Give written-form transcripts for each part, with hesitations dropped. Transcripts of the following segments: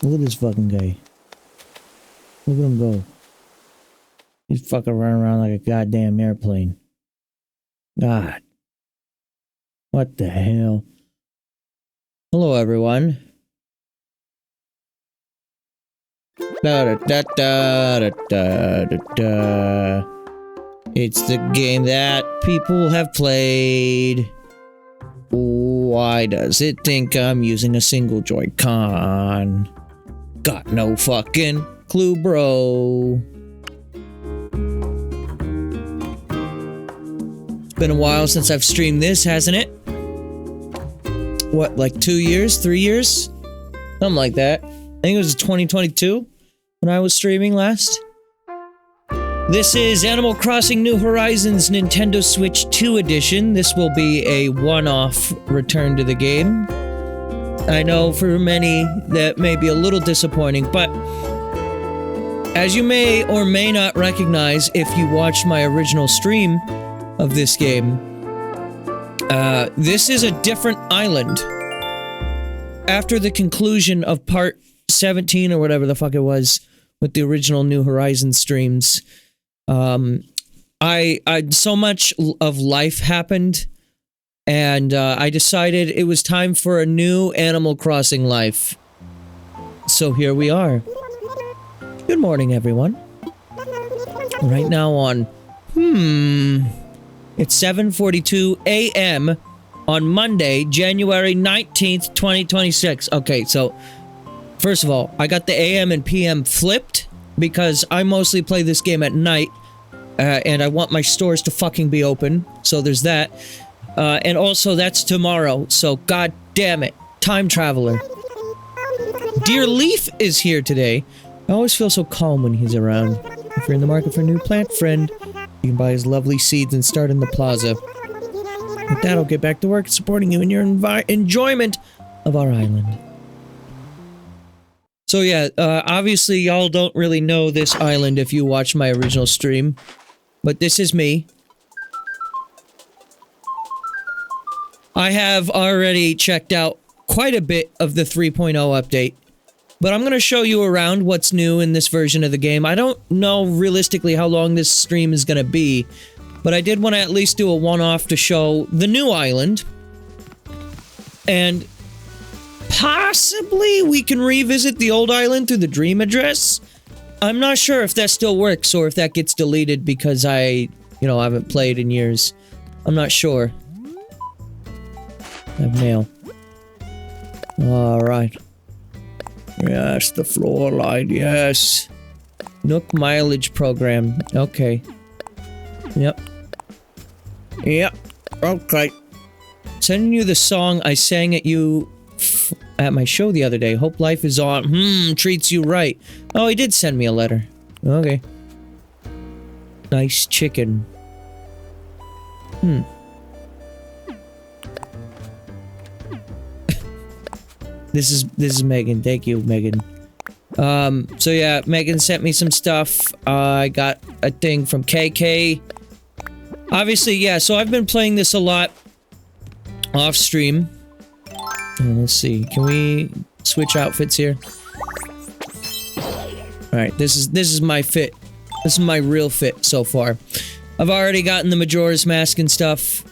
Look at this fucking guy. Look at him go. He's fucking running around like a goddamn airplane. God. What the hell? Hello, everyone. Da, da, da, da, da, da, da. It's the game that people have played. Why does it think I'm using a single Joy-Con? Got no fucking clue, bro. It's been a while since I've streamed this, hasn't it? What, like 2 years? 3 years? Something like that. I think it was 2022 when I was streaming last. This is Animal Crossing New Horizons Nintendo Switch 2 Edition. This will be a one-off return to the game. I know for many that may be a little disappointing, but as you may or may not recognize if you watched my original stream of this game, this is a different island. After the conclusion of part 17 or whatever the fuck it was with the original New Horizons streams, so much of life happened, and I decided it was time for a new Animal Crossing life. So here we are. Good morning, everyone. Right now on, it's 7:42 a.m. on Monday, January 19th, 2026. Okay, so first of all, I got the AM and PM flipped because I mostly play this game at night. And I want my stores to fucking be open, so there's that. And also, that's tomorrow, so god damn it. Time traveler. Dear Leaf is here today. I always feel so calm when he's around. If you're in the market for a new plant friend, you can buy his lovely seeds and start in the plaza. With that, I'll get back to work supporting you in your enjoyment of our island. So yeah, obviously y'all don't really know this island if you watch my original stream. But this is me. I have already checked out quite a bit of the 3.0 update. But I'm going to show you around what's new in this version of the game. I don't know realistically how long this stream is going to be. But I did want to at least do a one-off to show the new island. And possibly we can revisit the old island through the dream address. I'm not sure if that still works or if that gets deleted because I haven't played in years. I'm not sure. I have mail. Alright. Yes, the floor line, yes. Nook mileage program. Okay. Yep. Yep. Okay. Sending you the song I sang at you at my show the other day. Hope life is on. Treats you right. Oh, he did send me a letter. Okay. Nice chicken. This is Megan. Thank you, Megan. So yeah, Megan sent me some stuff. I got a thing from KK. Obviously, yeah, so I've been playing this a lot off stream. Let's see, can we switch outfits here? Alright, this is my fit. This is my real fit so far. I've already gotten the Majora's Mask and stuff.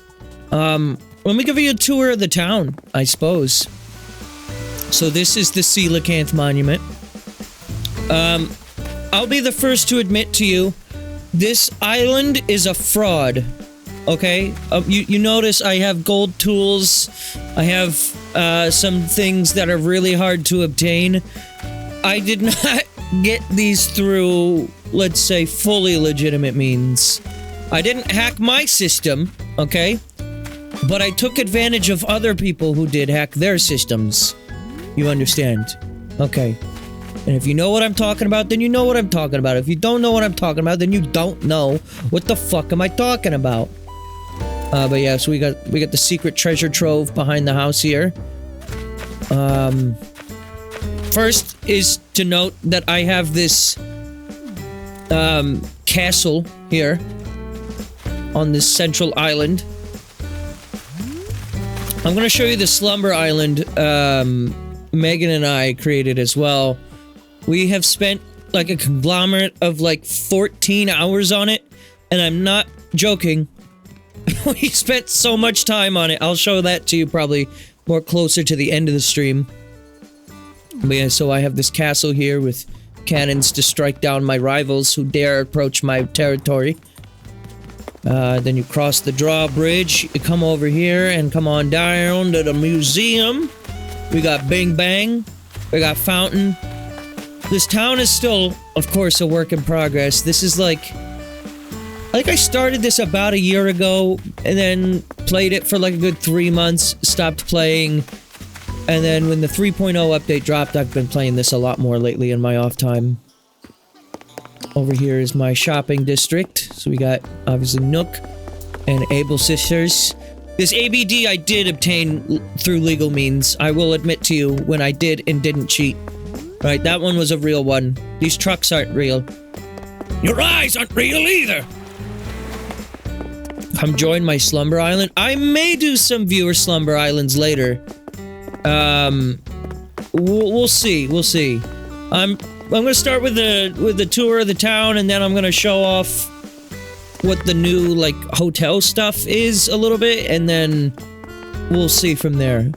Let me give you a tour of the town, I suppose. So this is the Coelacanth Monument. I'll be the first to admit to you, this island is a fraud. Okay? You notice I have gold tools. I have some things that are really hard to obtain. I did not get these through, let's say, fully legitimate means. I didn't hack my system, okay? But I took advantage of other people who did hack their systems. You understand? Okay. And if you know what I'm talking about, then you know what I'm talking about. If you don't know what I'm talking about, then you don't know what the fuck am I talking about. But yeah, so we got the secret treasure trove behind the house here. First is to note that I have this castle here on this central island. I'm gonna show you the Slumber Island Megan and I created as well. We have spent like a conglomerate of like 14 hours on it, and I'm not joking. We spent so much time on it. I'll show that to you probably more closer to the end of the stream. But yeah, so I have this castle here with cannons to strike down my rivals who dare approach my territory. Then you cross the drawbridge, you come over here and come on down to the museum. We got Bing Bang, we got Fountain. This town is still, of course, a work in progress. This is like I started this about a year ago, and then played it for like a good 3 months, stopped playing, and then when the 3.0 update dropped, I've been playing this a lot more lately in my off time. Over here is my shopping district, so we got, obviously, Nook and Able Sisters. This ABD I did obtain through legal means, I will admit to you, when I did and didn't cheat. Right, that one was a real one. These trucks aren't real. Your eyes aren't real either! Come join my Slumber Island. I may do some viewer Slumber Islands later. We'll see. We'll see. I'm gonna start with the tour of the town, and then I'm gonna show off what the new like hotel stuff is a little bit, and then we'll see from there.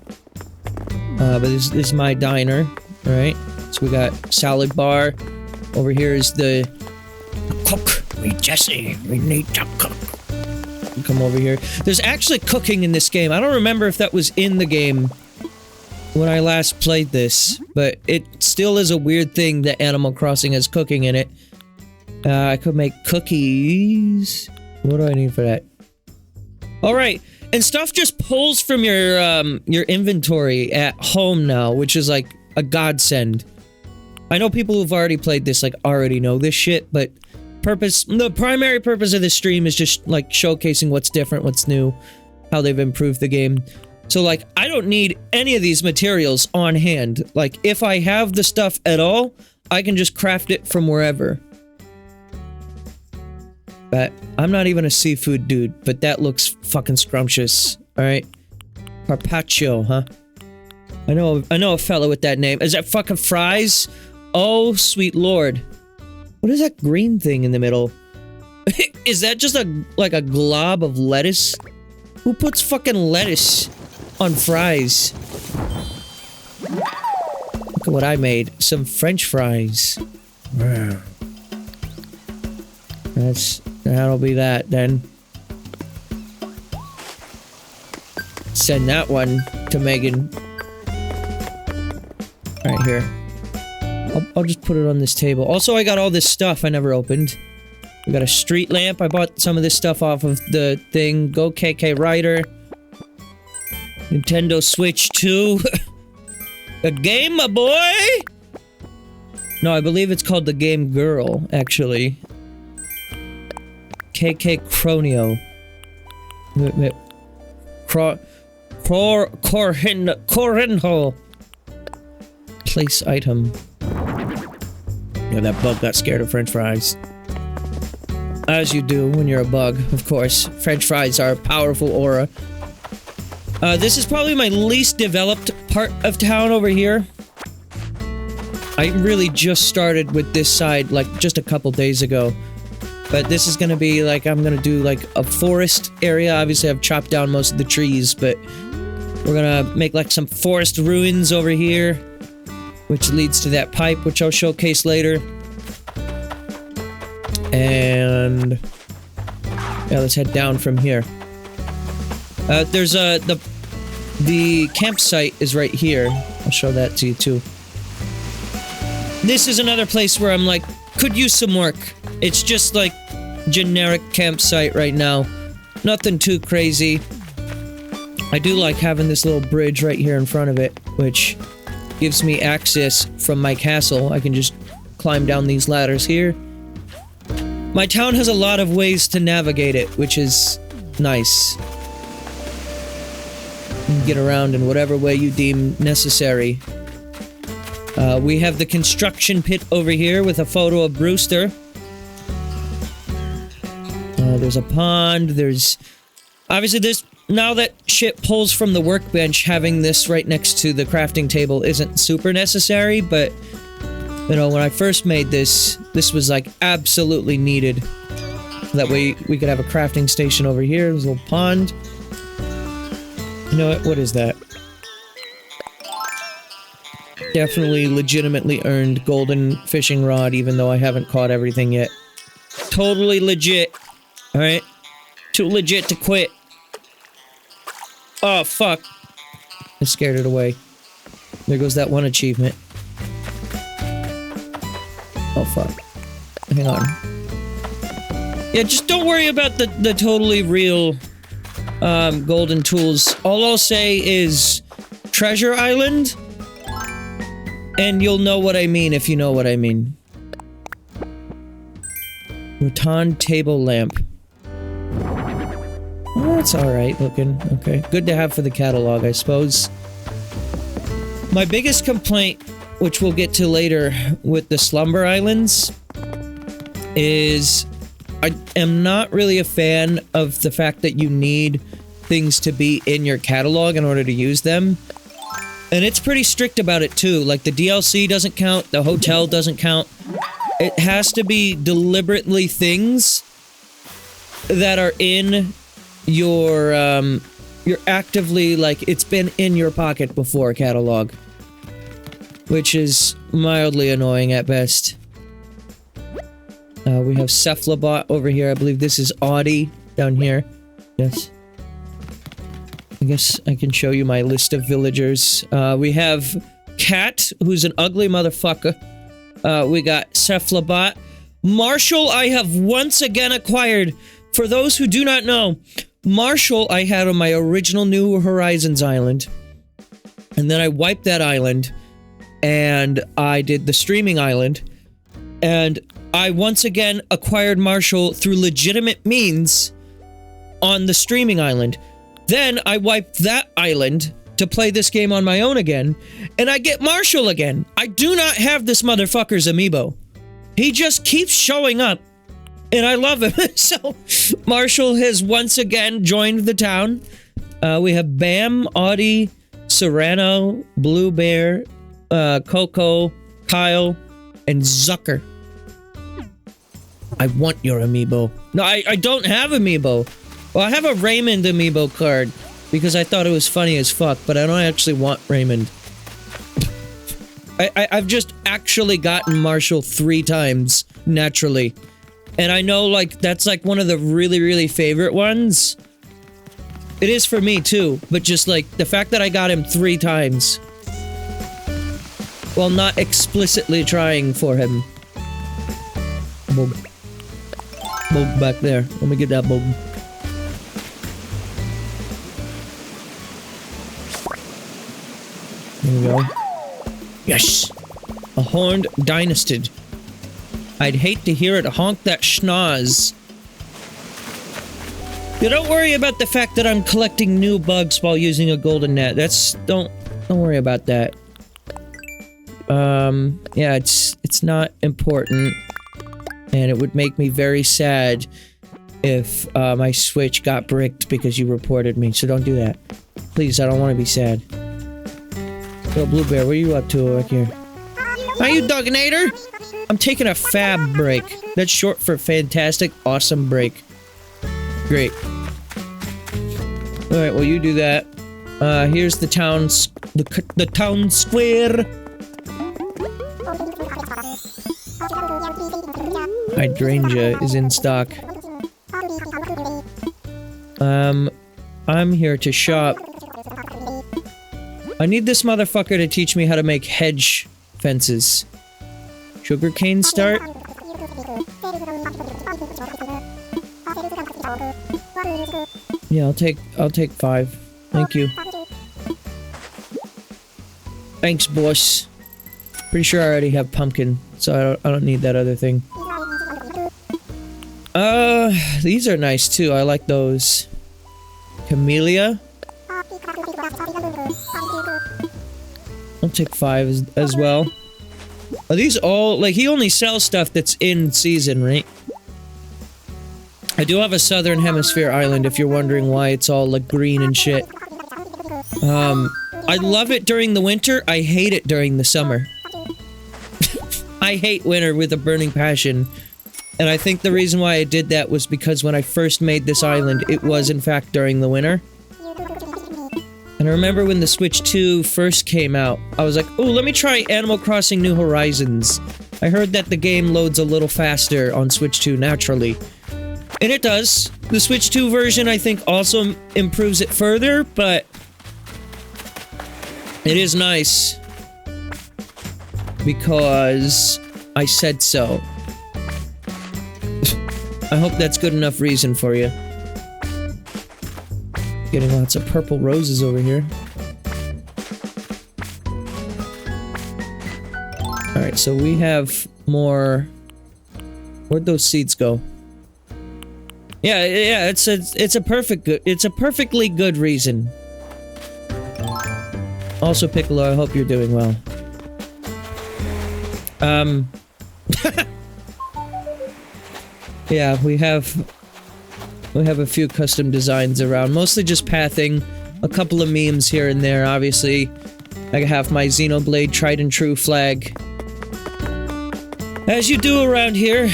But this is my diner, right? So we got salad bar. Over here is the cook. We Jesse. We need to cook. Come over here. There's actually cooking in this game. I don't remember if that was in the game when I last played this, but it still is a weird thing that Animal Crossing has cooking in it. I could make cookies. What do I need for that? Alright, and stuff just pulls from your inventory at home now, which is like a godsend. I know people who've already played this like already know this shit, but the primary purpose of this stream is just like showcasing what's different, what's new, how they've improved the game. So like, I don't need any of these materials on hand. Like, if I have the stuff at all, I can just craft it from wherever. But I'm not even a seafood dude, but that looks fucking scrumptious. Alright? Carpaccio, huh? I know a fellow with that name. Is that fucking fries? Oh, sweet lord. What is that green thing in the middle? Is that just like a glob of lettuce? Who puts fucking lettuce on fries? Look at what I made. Some French fries. That'll be that then. Send that one to Megan. Right here. I'll just put it on this table. Also, I got all this stuff I never opened. We got a street lamp. I bought some of this stuff off of the thing. Go KK Rider. Nintendo Switch 2. A game, my boy! No, I believe it's called the Game Girl, actually. KK Chronio. Corinho. Place item. Yeah, that bug got scared of French fries. As you do when you're a bug, of course. French fries are a powerful aura. This is probably my least developed part of town over here. I really just started with this side, like, just a couple days ago. But this is gonna be, like, I'm gonna do, like, a forest area. Obviously, I've chopped down most of the trees, but we're gonna make, like, some forest ruins over here, which leads to that pipe, which I'll showcase later. And yeah, let's head down from here. There's the campsite is right here. I'll show that to you too. This is another place where I'm like, could use some work. It's just like generic campsite right now. Nothing too crazy. I do like having this little bridge right here in front of it, which gives me access from my castle. I can just climb down these ladders here. My town has a lot of ways to navigate it, which is nice. You can get around in whatever way you deem necessary. We have the construction pit over here with a photo of Brewster. There's a pond, there's... Obviously, now that shit pulls from the workbench, having this right next to the crafting table isn't super necessary, but, you know, when I first made this, this was, like, absolutely needed. That way we could have a crafting station over here. There's a little pond. You know what? What is that? Definitely legitimately earned golden fishing rod, even though I haven't caught everything yet. Totally legit. Alright? Too legit to quit. Oh, fuck. I scared it away. There goes that one achievement. Oh, fuck. Hang on. Yeah, just don't worry about the totally real, golden tools. All I'll say is Treasure Island, and you'll know what I mean if you know what I mean. Rattan table lamp. Oh, that's alright looking. Okay. Good to have for the catalog, I suppose. My biggest complaint, which we'll get to later with the Slumber Islands, is I am not really a fan of the fact that you need things to be in your catalog in order to use them. And it's pretty strict about it too. Like the DLC doesn't count, the hotel doesn't count. It has to be deliberately things that are in your, you're actively, like, it's been in your pocket before catalog. Which is mildly annoying at best. We have Cephalobot over here. I believe this is Audie down here. Yes. I guess I can show you my list of villagers. We have Cat, who's an ugly motherfucker. We got Cephalobot. Marshall, I have once again acquired. For those who do not know, Marshall I had on my original New Horizons island. And then I wiped that island. And I did the streaming island. And I once again acquired Marshall through legitimate means on the streaming island. Then I wiped that island to play this game on my own again, and I get Marshall again. I do not have this motherfucker's amiibo. He just keeps showing up, and I love him. So, Marshall has once again joined the town. We have Bam, Audie, Serrano, Blue Bear, Coco, Kyle, and Zucker. I want your amiibo. No, I don't have amiibo. Well, I have a Raymond amiibo card because I thought it was funny as fuck, but I don't actually want Raymond. I've just actually gotten Marshall 3 times, naturally. And I know, like, that's, like, one of the really, really favorite ones. It is for me, too, but just, like, the fact that I got him 3 times while not explicitly trying for him. Boom. Boom back there. Let me get that boom. There we go. Yes! A horned dynastid. I'd hate to hear it honk that schnoz. Yeah, don't worry about the fact that I'm collecting new bugs while using a golden net. That's... Don't worry about that. Yeah, it's not important. And it would make me very sad if, my Switch got bricked because you reported me, so don't do that. Please, I don't want to be sad. Yo, Blue Bear, what are you up to back here? Are you Dognator? I'm taking a fab break. That's short for fantastic, awesome break. Great. Alright, well you do that. Here's the town, the town square. Hydrangea is in stock. I'm here to shop. I need this motherfucker to teach me how to make hedge fences. Sugarcane start? Yeah, I'll take 5. Thank you. Thanks, boss. Pretty sure I already have pumpkin, so I don't need that other thing. These are nice too. I like those. Camellia? I'll take 5 as well. Are these all... Like, he only sells stuff that's in season, right? I do have a southern hemisphere island if you're wondering why it's all like green and shit. I love it during the winter, I hate it during the summer. I hate winter with a burning passion. And I think the reason why I did that was because when I first made this island, it was in fact during the winter. And I remember when the Switch 2 first came out, I was like, oh, let me try Animal Crossing New Horizons. I heard that the game loads a little faster on Switch 2 naturally. And it does. The Switch 2 version, I think, also improves it further, but it is nice because I said so. I hope that's good enough reason for you. Getting lots of purple roses over here. Alright, so we have more... Where'd those seeds go? Yeah, it's a perfectly good reason. Also, Piccolo, I hope you're doing well. Yeah, we have a few custom designs around, mostly just pathing, a couple of memes here and there, obviously. I have my Xenoblade tried and true flag. As you do around here.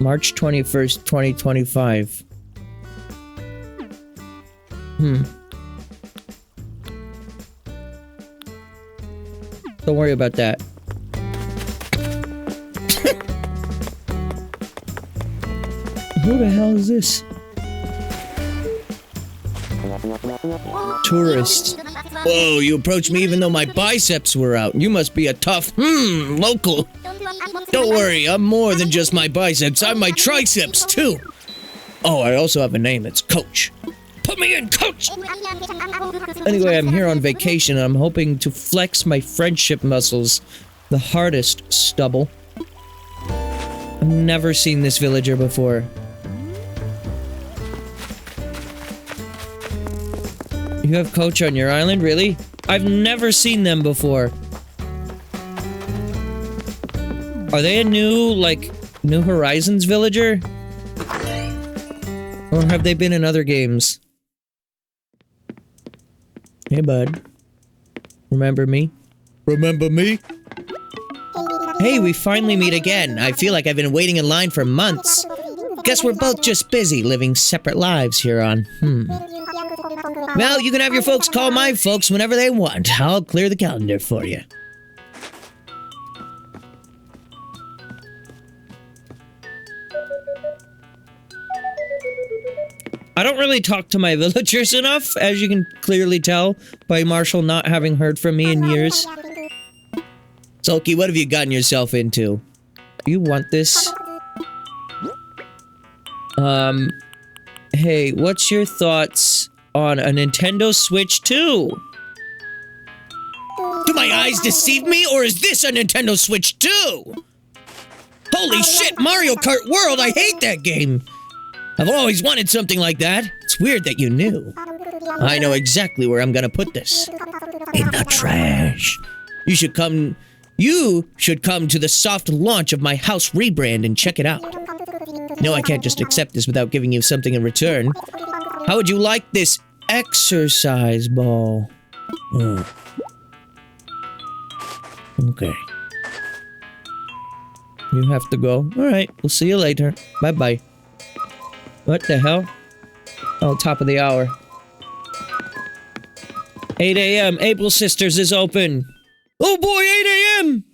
March 21st, 2025. Don't worry about that. Who the hell is this? Tourist. Whoa, you approached me even though my biceps were out. You must be a tough, local. Don't worry, I'm more than just my biceps. I'm my triceps, too. Oh, I also have a name. It's Coach. Put me in, Coach! Anyway, I'm here on vacation and I'm hoping to flex my friendship muscles the hardest, Stubble. I've never seen this villager before. You have Coach on your island, really? I've never seen them before. Are they a new, like, New Horizons villager? Or have they been in other games? Hey, bud. Remember me? Remember me? Hey, we finally meet again. I feel like I've been waiting in line for months. Guess we're both just busy living separate lives here on, Well, you can have your folks call my folks whenever they want. I'll clear the calendar for you. I don't really talk to my villagers enough, as you can clearly tell by Marshall not having heard from me in years. Sulky, what have you gotten yourself into? You want this? Hey, what's your thoughts on a Nintendo Switch 2? Do my eyes deceive me, or is this a Nintendo Switch 2? Holy shit, Mario Kart World, I hate that game! I've always wanted something like that. It's weird that you knew. I know exactly where I'm gonna put this. In the trash. You should come to the soft launch of my house rebrand and check it out. No, I can't just accept this without giving you something in return. How would you like this exercise ball? Oh. Okay. You have to go. Alright, we'll see you later. Bye-bye. What the hell? Oh, top of the hour. 8 a.m. April Sisters is open. Oh boy, 8 a.m.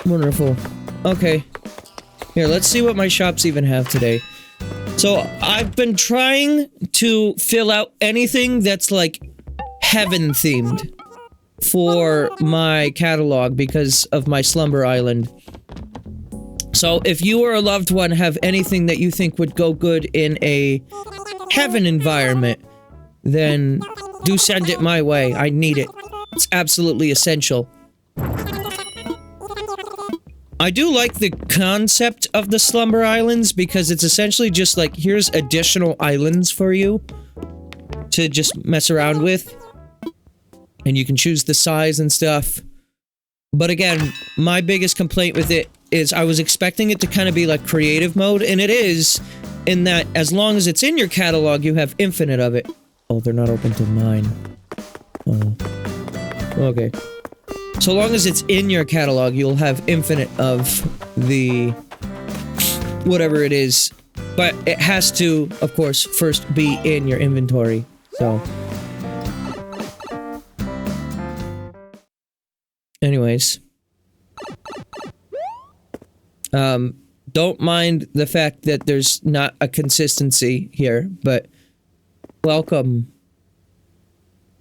Wonderful. Okay. Here, let's see what my shops even have today. So, I've been trying to fill out anything that's like heaven-themed for my catalog because of my Slumber Island. So, if you or a loved one have anything that you think would go good in a heaven environment, then do send it my way. I need it. It's absolutely essential. I do like the concept of the Slumber Islands because it's essentially just like, here's additional islands for you to just mess around with. And you can choose the size and stuff. But again, my biggest complaint with it is I was expecting it to kind of be like creative mode, and it is, in that as long as it's in your catalog, you have infinite of it. Oh, they're not open till 9. Oh. Okay. So long as it's in your catalog, you'll have infinite of the... whatever it is. But it has to, of course, first be in your inventory. So... anyways. Don't mind the fact that there's not a consistency here, but welcome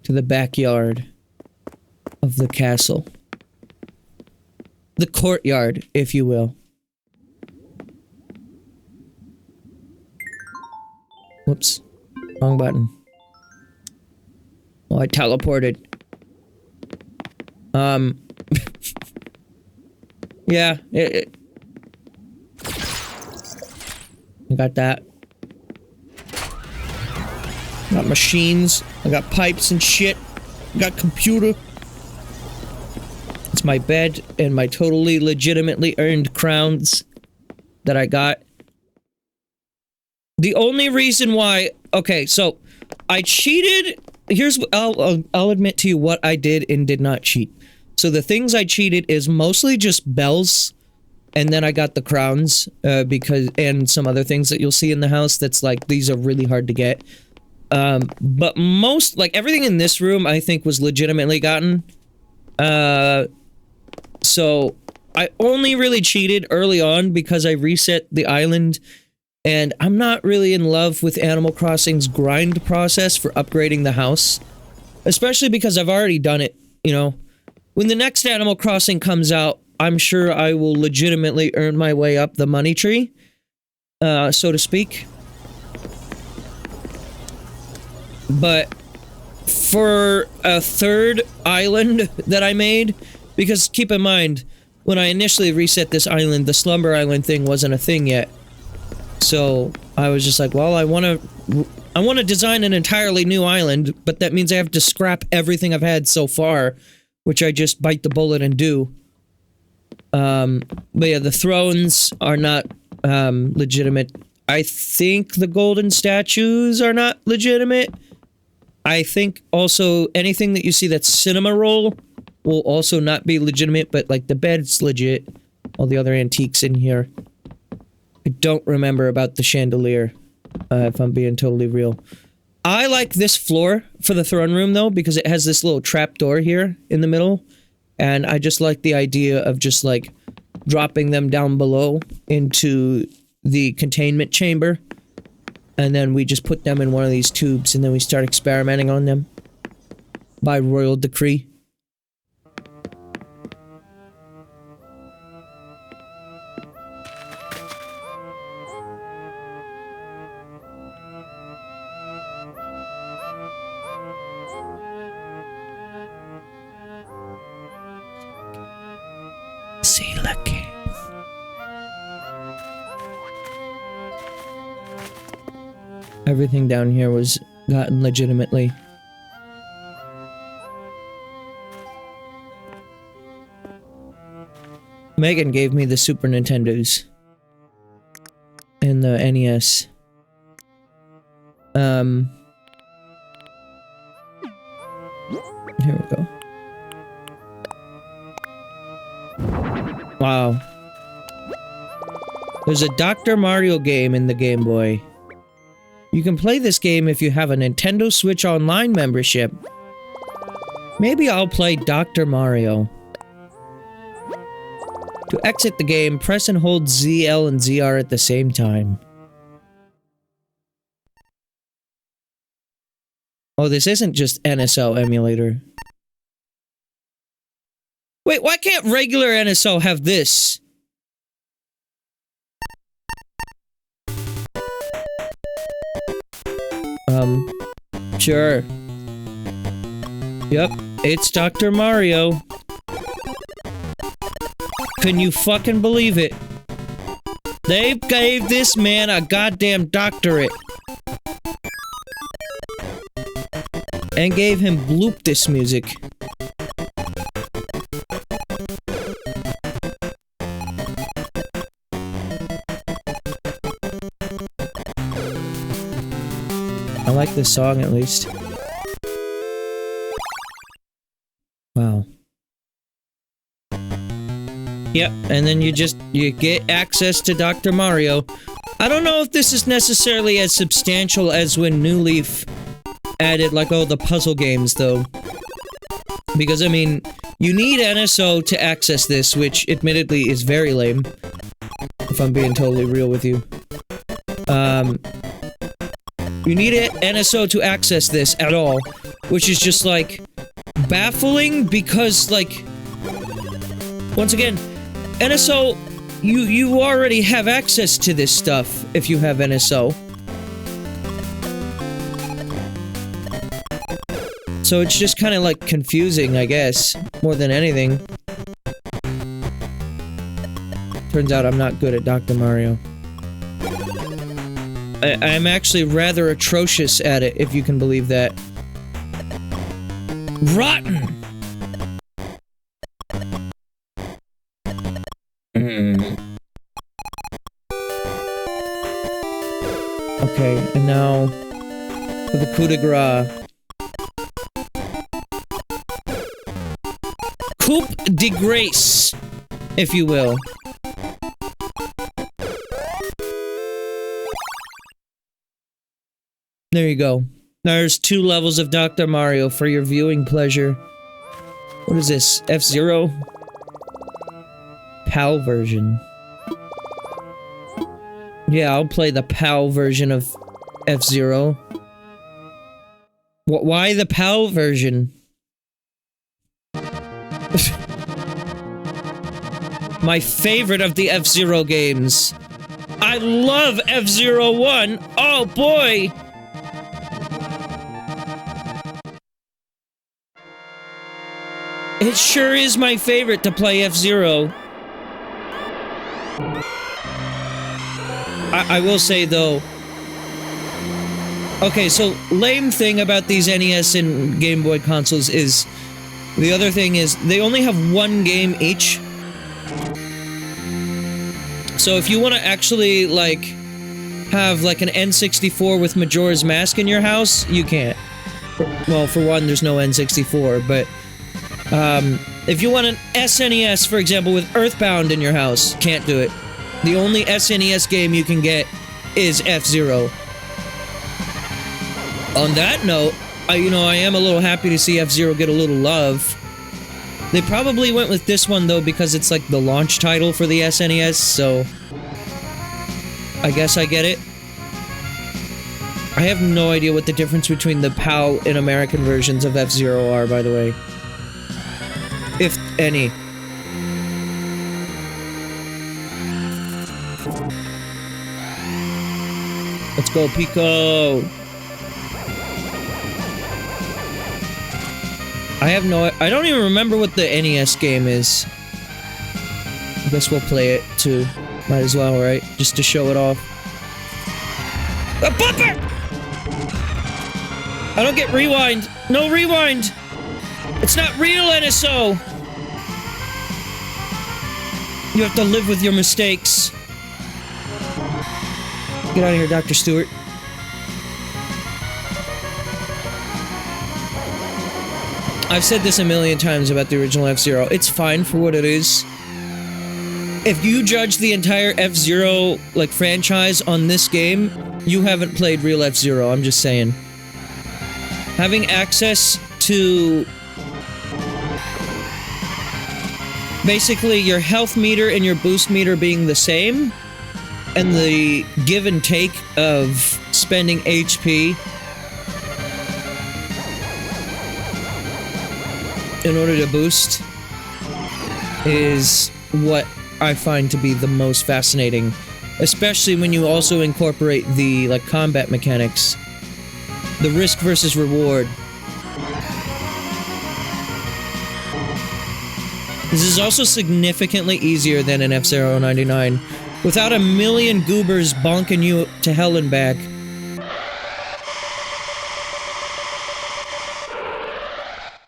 to the backyard of the castle. The courtyard, if you will. Whoops. Wrong button. Oh, I teleported. Yeah, I got that. I got machines. I got pipes and shit. I got computer. It's my bed and my totally legitimately earned crowns that I got. The only reason why... okay, so I cheated. Here's... I'll admit to you what I did and did not cheat. So the things I cheated is mostly just bells, and then I got the crowns, because, and some other things that you'll see in the house that's like, these are really hard to get. But most, like, everything in this room, I think was legitimately gotten. So, I only really cheated early on because I reset the island, and I'm not really in love with Animal Crossing's grind process for upgrading the house. Especially because I've already done it, you know. When the next Animal Crossing comes out, I'm sure I will legitimately earn my way up the money tree, so to speak. But for a third island that I made, because keep in mind, when I initially reset this island, the Slumber Island thing wasn't a thing yet. So I was just like, well, I want to design an entirely new island, but that means I have to scrap everything I've had so far, which I just bite the bullet and do. But yeah, the thrones are not, legitimate. I think the golden statues are not legitimate. I think also anything that you see that's cinema roll will also not be legitimate, but like the bed's legit. All the other antiques in here. I don't remember about the chandelier, if I'm being totally real. I like this floor for the throne room, though, because it has this little trap door here in the middle. And I just like the idea of just, like, dropping them down below into the containment chamber. And then we just put them in one of these tubes, and then we start experimenting on them. By royal decree. See, lucky. Everything down here was gotten legitimately. Megan gave me the Super Nintendos. And the NES. Here we go. Wow. There's a Dr. Mario game in the Game Boy. You can play this game if you have a Nintendo Switch Online membership. Maybe I'll play Dr. Mario. To exit the game, press and hold ZL and ZR at the same time. Oh, this isn't just NSO emulator. Wait, why can't regular NSO have this? Sure. Yep, it's Dr. Mario. Can you fucking believe it? They gave this man a goddamn doctorate. And gave him bloop this music. I like this song at least. Wow. Yep, and then you get access to Dr. Mario. I don't know if this is necessarily as substantial as when New Leaf added, like, all the puzzle games, though. Because, I mean, you need NSO to access this, which, admittedly, is very lame. If I'm being totally real with you. You need NSO to access this at all, which is just, like, baffling, because, like... Once again, NSO, you already have access to this stuff, if you have NSO. So it's just kind of, like, confusing, I guess, more than anything. Turns out I'm not good at Dr. Mario. I'm actually rather atrocious at it, if you can believe that. Rotten! Okay, and now for the coup de grace. Coup de grace, if you will. There you go. There's 2 levels of Dr. Mario for your viewing pleasure. What is this? F-Zero? PAL version. Yeah, I'll play the PAL version of F-Zero. Why the PAL version? My favorite of the F-Zero games. I love F-Zero 1! Oh boy! It sure is my favorite to play F-Zero. I will say, though... Okay, so, lame thing about these NES and Game Boy consoles is... The other thing is, they only have 1 game each. So if you want to actually, like... have, like, an N64 with Majora's Mask in your house, you can't. Well, for one, there's no N64, but... if you want an SNES, for example, with Earthbound in your house, can't do it. The only SNES game you can get is F-Zero. On that note, I am a little happy to see F-Zero get a little love. They probably went with this one, though, because it's like the launch title for the SNES, so... I guess I get it. I have no idea what the difference between the PAL and American versions of F-Zero are, by the way. If any. Let's go, Pico! I don't even remember what the NES game is. I guess we'll play it, too. Might as well, right? Just to show it off. A bumper! I don't get rewind! No rewind! It's not real, NSO! You have to live with your mistakes. Get out of here, Dr. Stewart. I've said this a million times about the original F-Zero. It's fine for what it is. If you judge the entire F-Zero, like, franchise on this game, you haven't played real F-Zero, I'm just saying. Having access to... basically, your health meter and your boost meter being the same, and the give and take of spending HP in order to boost is what I find to be the most fascinating. Especially when you also incorporate the, like, combat mechanics. The risk versus reward. This is also significantly easier than an F-Zero 99, without a million goobers bonking you to hell and back.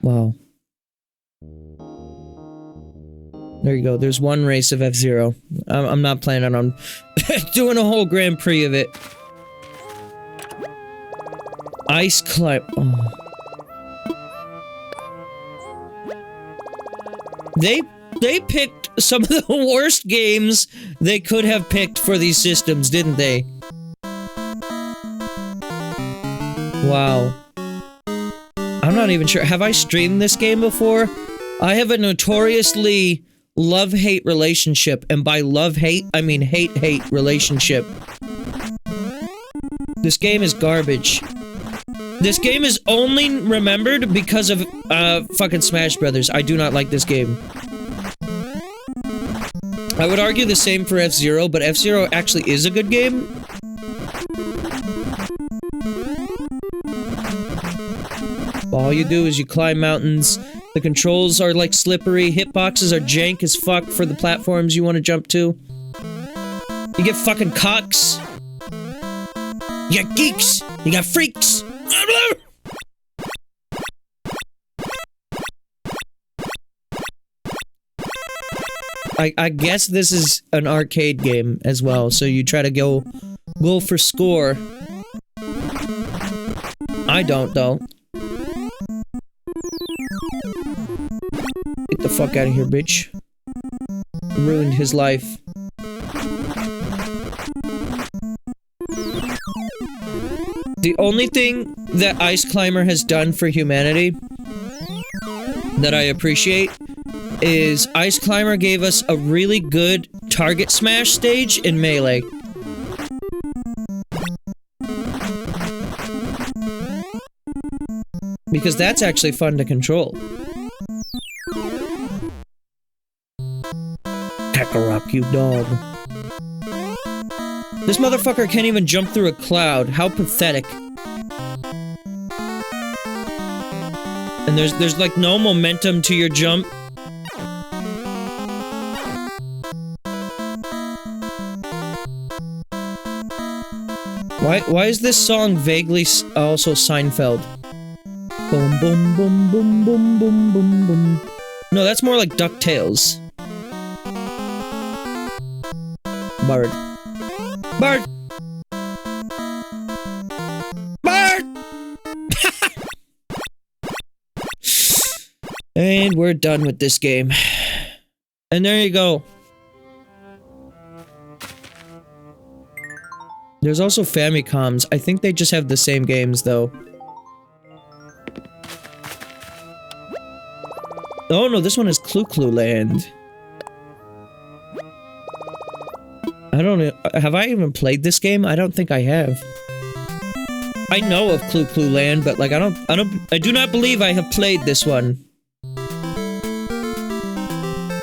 Wow. There you go. There's one race of F-Zero. I'm not planning on doing a whole Grand Prix of it. Ice climb. Oh. They picked some of the worst games they could have picked for these systems, didn't they? Wow. I'm not even sure. Have I streamed this game before? I have a notoriously love-hate relationship, and by love-hate, I mean hate-hate relationship. This game is garbage. This game is only remembered because of, fucking Smash Brothers. I do not like this game. I would argue the same for F-Zero, but F-Zero actually is a good game. All you do is you climb mountains. The controls are like slippery. Hitboxes are jank as fuck for the platforms you want to jump to. You get fucking cocks. You got geeks. You got freaks. I guess this is an arcade game as well, so you try to go for score. I don't, though. Get the fuck out of here, bitch. Ruined his life. The only thing that Ice Climber has done for humanity that I appreciate is Ice Climber gave us a really good target smash stage in Melee. Because that's actually fun to control. Kakarot, you dog. This motherfucker can't even jump through a cloud. How pathetic. And there's like no momentum to your jump. Why is this song vaguely also Seinfeld? Boom, boom, boom, boom, boom, boom, boom, boom. No, that's more like DuckTales. Bird. Bird! Bird! And we're done with this game. And there you go. There's also Famicoms. I think they just have the same games, though. Oh no, this one is Clu Land. I don't know. Have I even played this game? I don't think I have. I know of Clu Land, but like I do not believe I have played this one.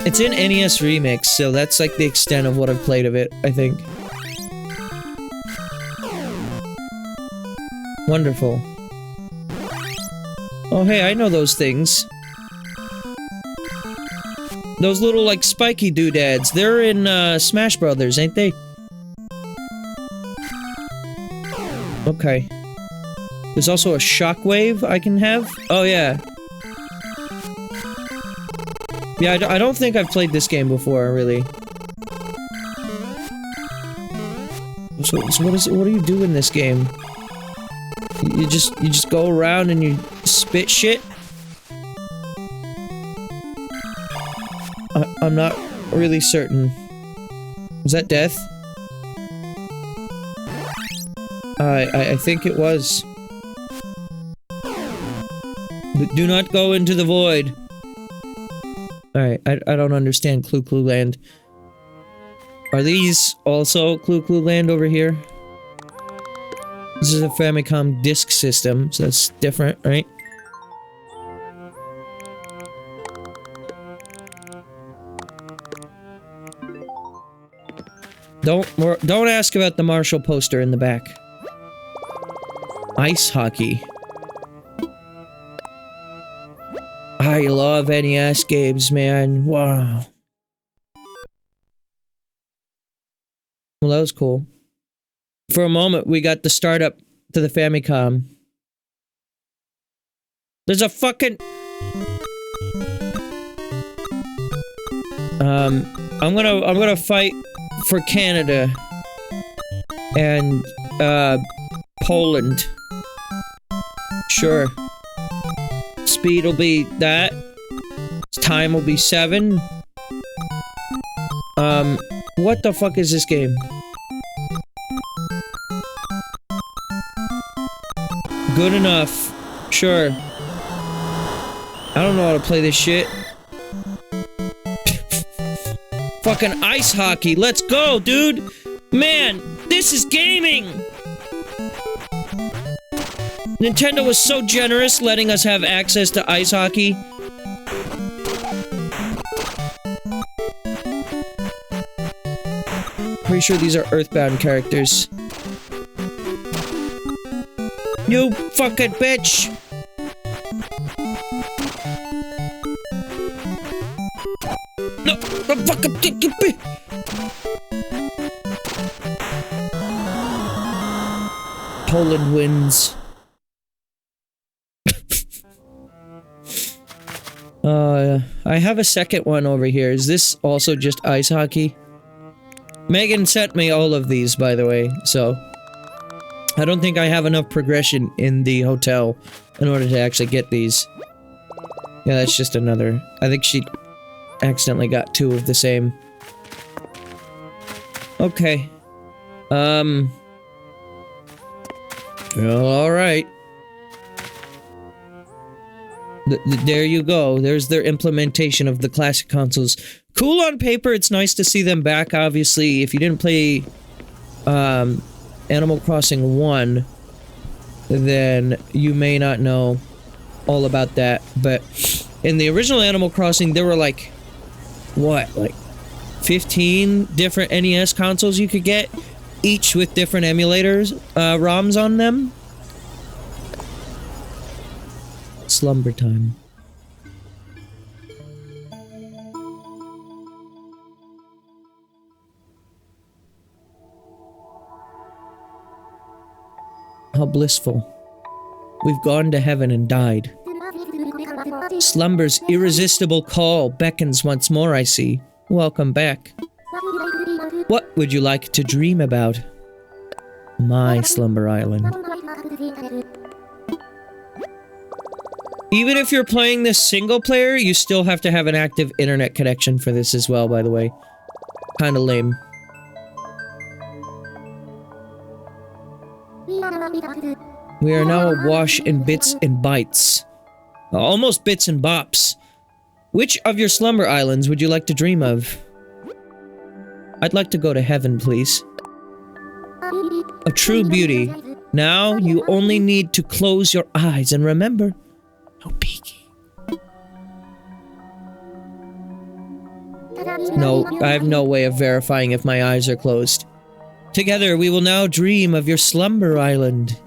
It's in NES Remix, so that's like the extent of what I've played of it, I think. Wonderful. Oh hey, I know those things. Those little, like, spiky doodads. They're in, Smash Brothers, ain't they? Okay. There's also a shockwave I can have? Oh, yeah. Yeah, I don't think I've played this game before, really. So what do you do in this game? You just go around and you spit shit? I'm not really certain. Was that death? I think it was. But do not go into the void. Alright, I don't understand Clu Land. Are these also Clu Land over here? This is a Famicom disk system, so that's different, right? Don't ask about the Marshall poster in the back. Ice hockey. I love NES games, man. Wow. Well, that was cool. For a moment, we got the startup to the Famicom. There's a fucking... I'm gonna fight for Canada and Poland. Sure. Speed will be that. Time will be 7. What the fuck is this game? Good enough. Sure. I don't know how to play this shit. Fucking ice hockey. Let's go, dude. Man, this is gaming. Nintendo was so generous letting us have access to ice hockey. Pretty sure these are Earthbound characters. You fucking bitch! No, fucking Poland wins. I have a second one over here. Is this also just ice hockey? Megan sent me all of these, by the way, so... I don't think I have enough progression in the hotel in order to actually get these. Yeah, that's just another... I think she accidentally got 2 of the same. Okay. Well, alright. There you go. There's their implementation of the classic consoles. Cool on paper, it's nice to see them back, obviously. If you didn't play, Animal Crossing 1, then you may not know all about that, but in the original Animal Crossing, there were like, what, like 15 different NES consoles you could get, each with different emulators, ROMs on them. Slumber time. How blissful. We've gone to heaven and died. Slumber's irresistible call beckons once more, I see. Welcome back. What would you like to dream about? My Slumber Island. Even if you're playing this single player, you still have to have an active internet connection for this as well, by the way. Kinda lame. We are now awash in bits and bytes. Almost bits and bops. Which of your slumber islands would you like to dream of? I'd like to go to heaven, please. A true beauty. Now you only need to close your eyes and remember, no peeking. No, I have no way of verifying if my eyes are closed. Together, we will now dream of your slumber island.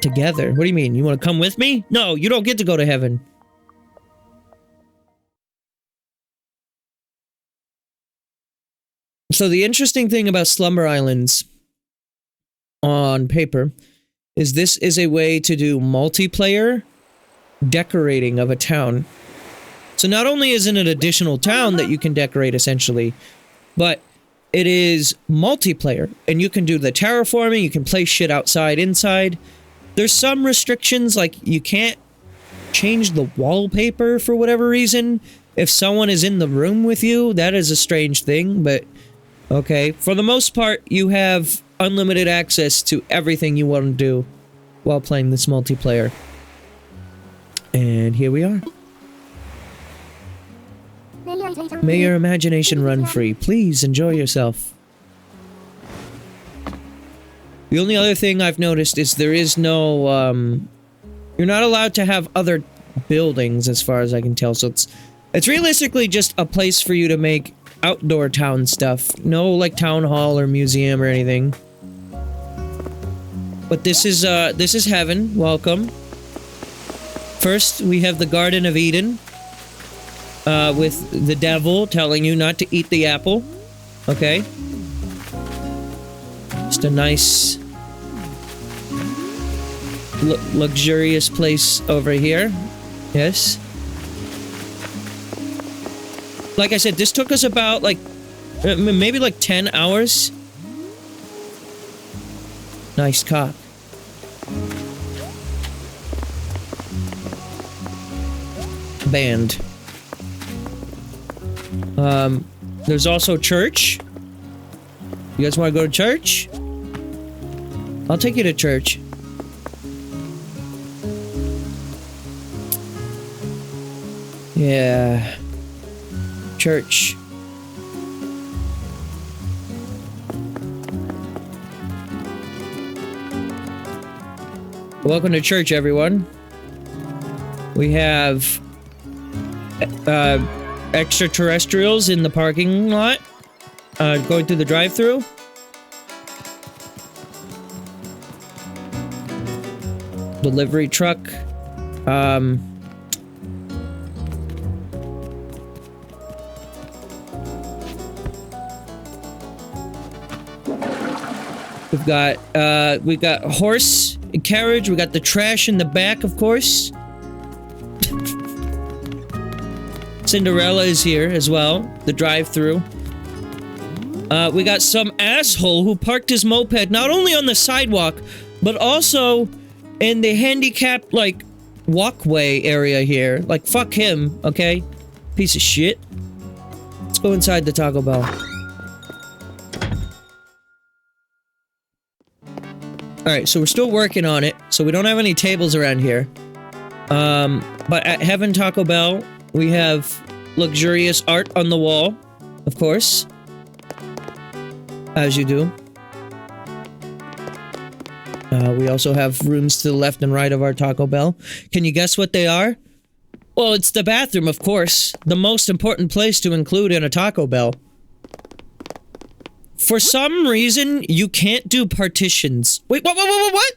Together? What do you mean? You want to come with me? No, you don't get to go to heaven. So the interesting thing about slumber islands on paper is this is a way to do multiplayer decorating of a town. So not only is it an additional town that you can decorate essentially, but it is multiplayer, and you can do the terraforming, you can place shit outside, inside. There's some restrictions, like you can't change the wallpaper for whatever reason. If someone is in the room with you, that is a strange thing, but okay. For the most part, you have unlimited access to everything you want to do while playing this multiplayer. And here we are. May your imagination run free. Please enjoy yourself. The only other thing I've noticed is there is no, you're not allowed to have other buildings as far as I can tell, so it's realistically just a place for you to make outdoor town stuff. No, like, town hall or museum or anything. But this is heaven. Welcome. First, we have the Garden of Eden. With the devil telling you not to eat the apple. Okay. Just a nice... luxurious place over here. Yes. Like I said, this took us about, like... maybe like 10 hours. Nice cock. Band. There's also church. You guys want to go to church? I'll take you to church. Yeah. Church. Welcome to church, everyone. We have extraterrestrials in the parking lot, going through the drive-thru. Delivery truck. We've got horse and carriage. We got the trash in the back, of course. Cinderella is here as well. The drive-thru. We got some asshole who parked his moped not only on the sidewalk, but also in the handicapped, like, walkway area here. Like, fuck him, okay? Piece of shit. Let's go inside the Taco Bell. Alright, so we're still working on it, so we don't have any tables around here. But at Heaven Taco Bell, we have luxurious art on the wall, of course. As you do. We also have rooms to the left and right of our Taco Bell. Can you guess what they are? Well, it's the bathroom, of course. The most important place to include in a Taco Bell. For some reason, you can't do partitions. Wait, what?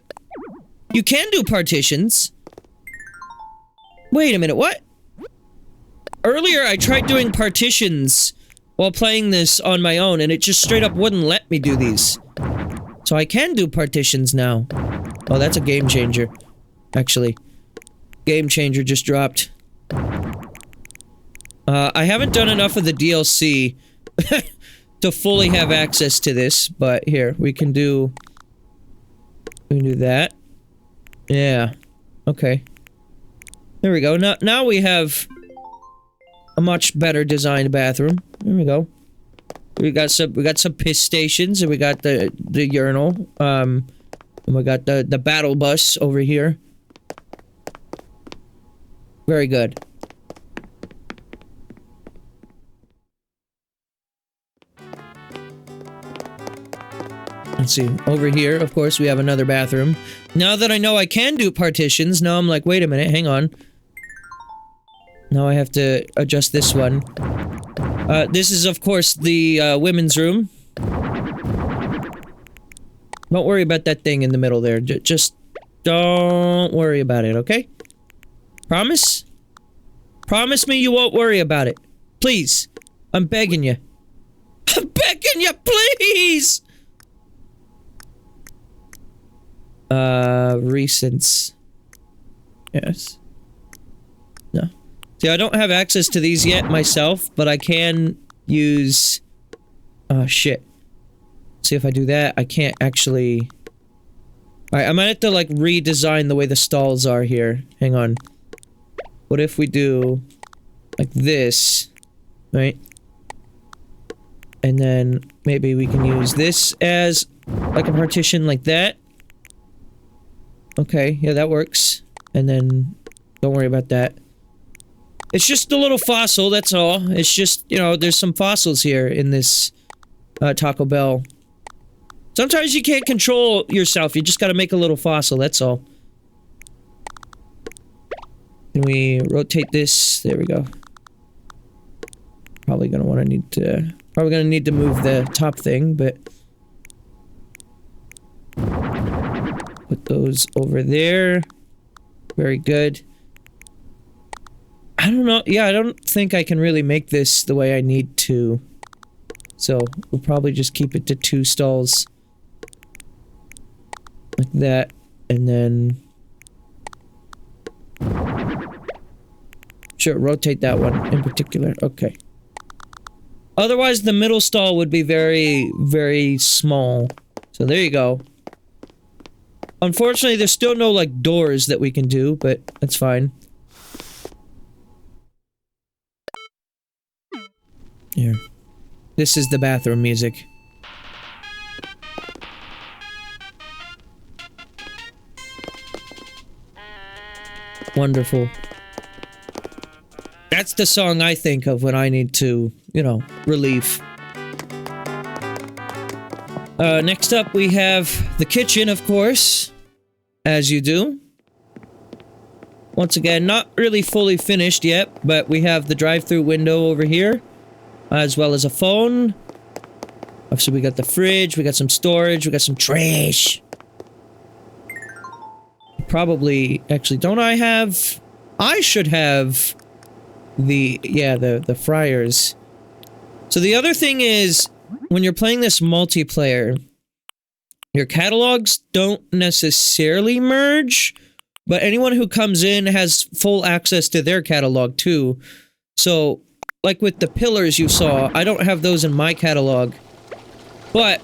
You can do partitions? Wait a minute, what? Earlier, I tried doing partitions while playing this on my own, and it just straight up wouldn't let me do these. So I can do partitions now. Oh, that's a game changer. Actually. Game changer just dropped. I haven't done enough of the DLC to fully have access to this, but here, we can do that. Yeah. Okay. There we go. Now we have a much better designed bathroom. There we go. We got some piss stations, and we got the urinal. And we got the battle bus over here. Very good. Let's see. Over here, of course, we have another bathroom. Now that I know I can do partitions, now I'm like, wait a minute, hang on. Now I have to adjust this one. This is, of course, the women's room. Don't worry about that thing in the middle there. Just don't worry about it, okay? Promise? Promise me you won't worry about it. Please. I'm begging you. I'm begging you, please! Recents. Yes. No. See, I don't have access to these yet myself, but I can use... Oh, shit. See, if I do that, I can't actually... Alright, I might have to, like, redesign the way the stalls are here. Hang on. What if we do... like this, right? And then maybe we can use this as, like, a partition like that. Okay, yeah, that works. And then, don't worry about that. It's just a little fossil, that's all. It's just, you know, there's some fossils here in this Taco Bell. Sometimes you can't control yourself, you just gotta make a little fossil, that's all. Can we rotate this? There we go. Probably gonna need to move the top thing, but... Put those over there. Very good. I don't know. Yeah, I don't think I can really make this the way I need to. So, we'll probably just keep it to 2 stalls. Like that. And then... Sure, rotate that one in particular. Okay. Otherwise, the middle stall would be very, very small. So there you go. Unfortunately, there's still no, like, doors that we can do, but that's fine. Here. This is the bathroom music. Wonderful. That's the song I think of when I need to, you know, relief. Next up we have the kitchen, of course. As you do. Once again, not really fully finished yet, but we have the drive-through window over here. As well as a phone. So we got the fridge, we got some storage, we got some trash. Probably, actually, don't I have... I should have the, yeah, the fryers. So the other thing is, when you're playing this multiplayer, your catalogs don't necessarily merge, but anyone who comes in has full access to their catalog too. So, like with the pillars you saw, I don't have those in my catalog, but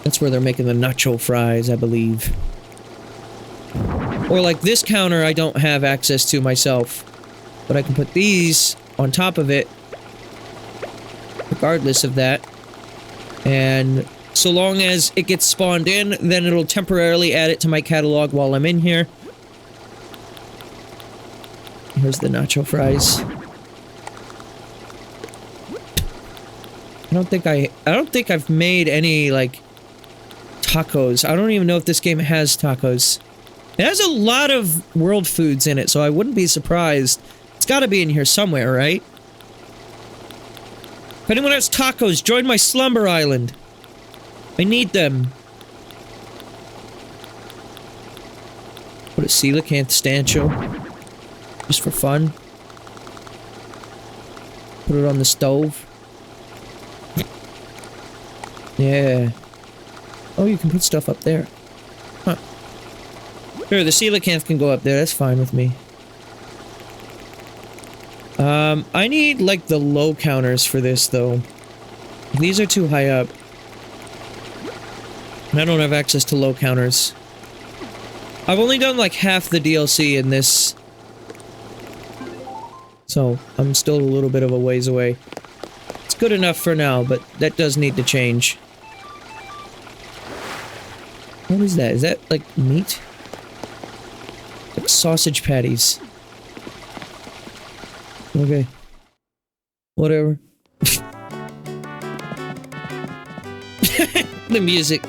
that's where they're making the nacho fries, I believe. Or like this counter I don't have access to myself, but I can put these on top of it, regardless of that. And so long as it gets spawned in, then it'll temporarily add it to my catalog while I'm in here. Here's the nacho fries. I don't think I've made any, like, tacos. I don't even know if this game has tacos. It has a lot of world foods in it, so I wouldn't be surprised. It's gotta be in here somewhere, right? If anyone has tacos, join my slumber island. I need them. Put a coelacanth stancho. Just for fun. Put it on the stove. Yeah. Oh, you can put stuff up there. Huh. Sure, the coelacanth can go up there. That's fine with me. I need, like, the low counters for this, though. These are too high up. And I don't have access to low counters. I've only done, like, half the DLC in this. So, I'm still a little bit of a ways away. It's good enough for now, but that does need to change. What is that? Is that, like, meat? Like sausage patties. Okay. Whatever. The music.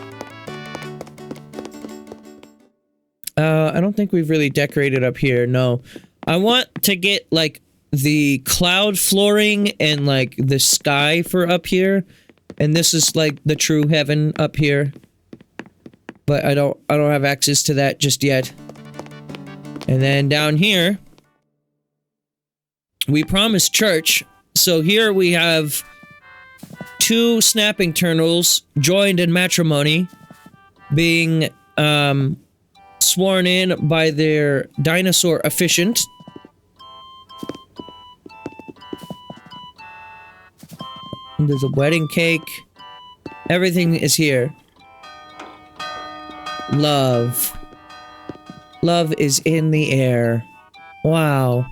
I don't think we've really decorated up here, no. I want to get, like, the cloud flooring and, like, the sky for up here. And this is, like, the true heaven up here. But I don't have access to that just yet. And then down here, we promised church. So here we have 2 snapping turtles joined in matrimony, being sworn in by their dinosaur officiant. And there's a wedding cake. Everything is here. Love. Love is in the air. Wow.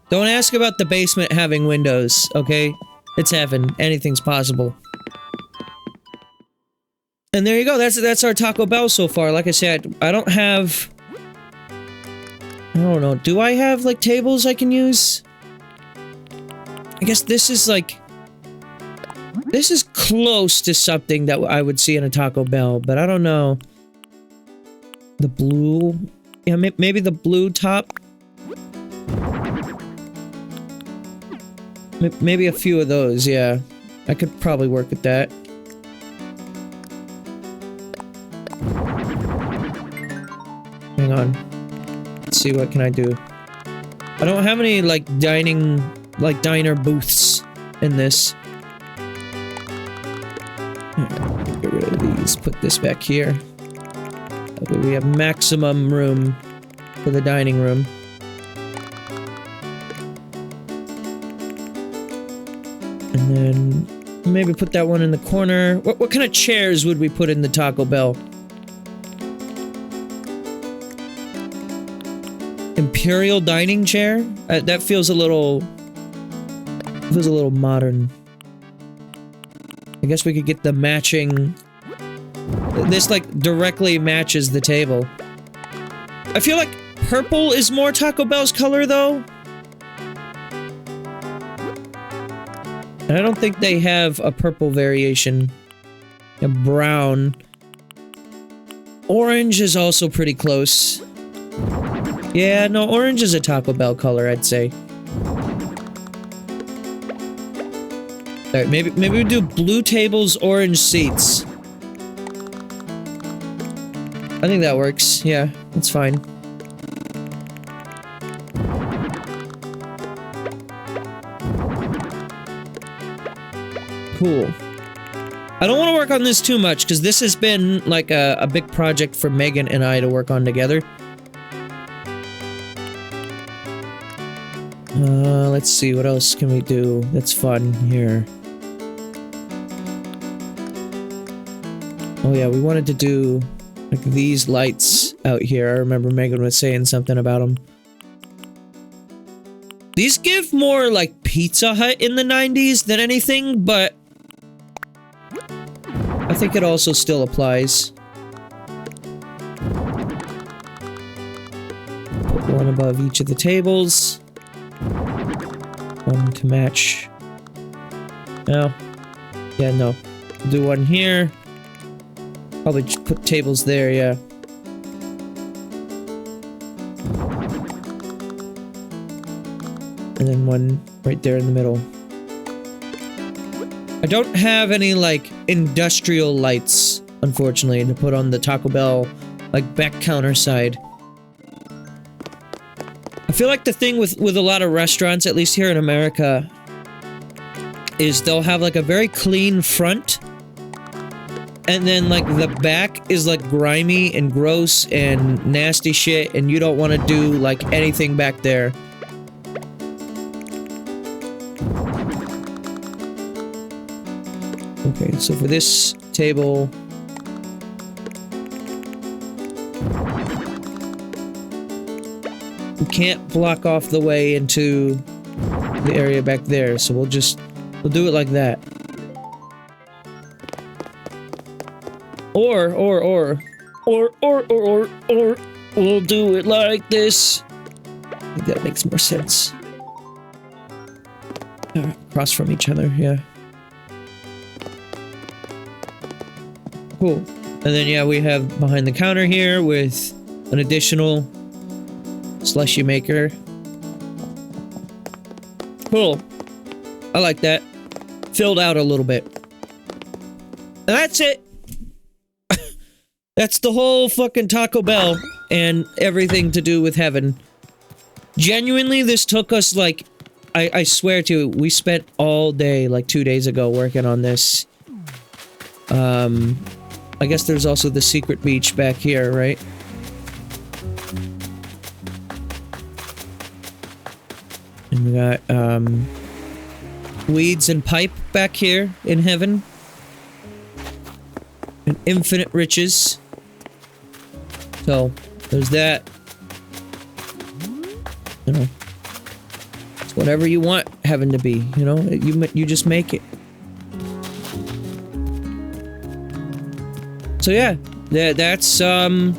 Don't ask about the basement having windows, okay? It's heaven. Anything's possible. And there you go. That's our Taco Bell so far. Like I said, I don't have... I don't know. Do I have, like, tables I can use? I guess this is, like... This is close to something that I would see in a Taco Bell, but I don't know. The blue... Yeah, maybe the blue top? Maybe a few of those, yeah. I could probably work with that. Hang on. Let's see, what can I do? I don't have any, like, diner booths in this. Get rid of these, put this back here. That way we have maximum room for the dining room. And then maybe put that one in the corner. What kind of chairs would we put in the Taco Bell? Imperial dining chair? That feels a little modern. I guess we could get the matching... This, like, directly matches the table. I feel like purple is more Taco Bell's color, though. And I don't think they have a purple variation. A brown. Orange is also pretty close. Yeah, no, orange is a Taco Bell color, I'd say. Alright, maybe we do blue tables, orange seats. I think that works. Yeah, that's fine. Cool. I don't want to work on this too much, because this has been, like, a big project for Megan and I to work on together. Let's see, what else can we do that's fun here? Oh yeah, we wanted to do, like, these lights out here. I remember Megan was saying something about them. These give more, like, Pizza Hut in the 90s than anything, but... I think it also still applies. Put one above each of the tables. One to match. No. Yeah, no. Do one here. Probably just put tables there, yeah. And then one right there in the middle. I don't have any, like, industrial lights, unfortunately, to put on the Taco Bell, like, back counter side. I feel like the thing with a lot of restaurants, at least here in America, is they'll have, like, a very clean front, and then, like, the back is, like, grimy and gross and nasty shit, and you don't want to do, like, anything back there. Okay, so for this table... we can't block off the way into the area back there, so we'll do it like that. Or, we'll do it like this. I think that makes more sense. Across from each other, yeah. Cool. And then, yeah, we have behind the counter here with an additional slushy maker. Cool. I like that. Filled out a little bit. And that's it. That's the whole fucking Taco Bell and everything to do with heaven. Genuinely, this took us, like, I swear to you, we spent all day, like, 2 days ago working on this. I guess there's also the secret beach back here, right? And we got, weeds and pipe back here in heaven. And infinite riches. So, there's that. You know. It's whatever you want heaven to be, you know? You just make it. So yeah, that's the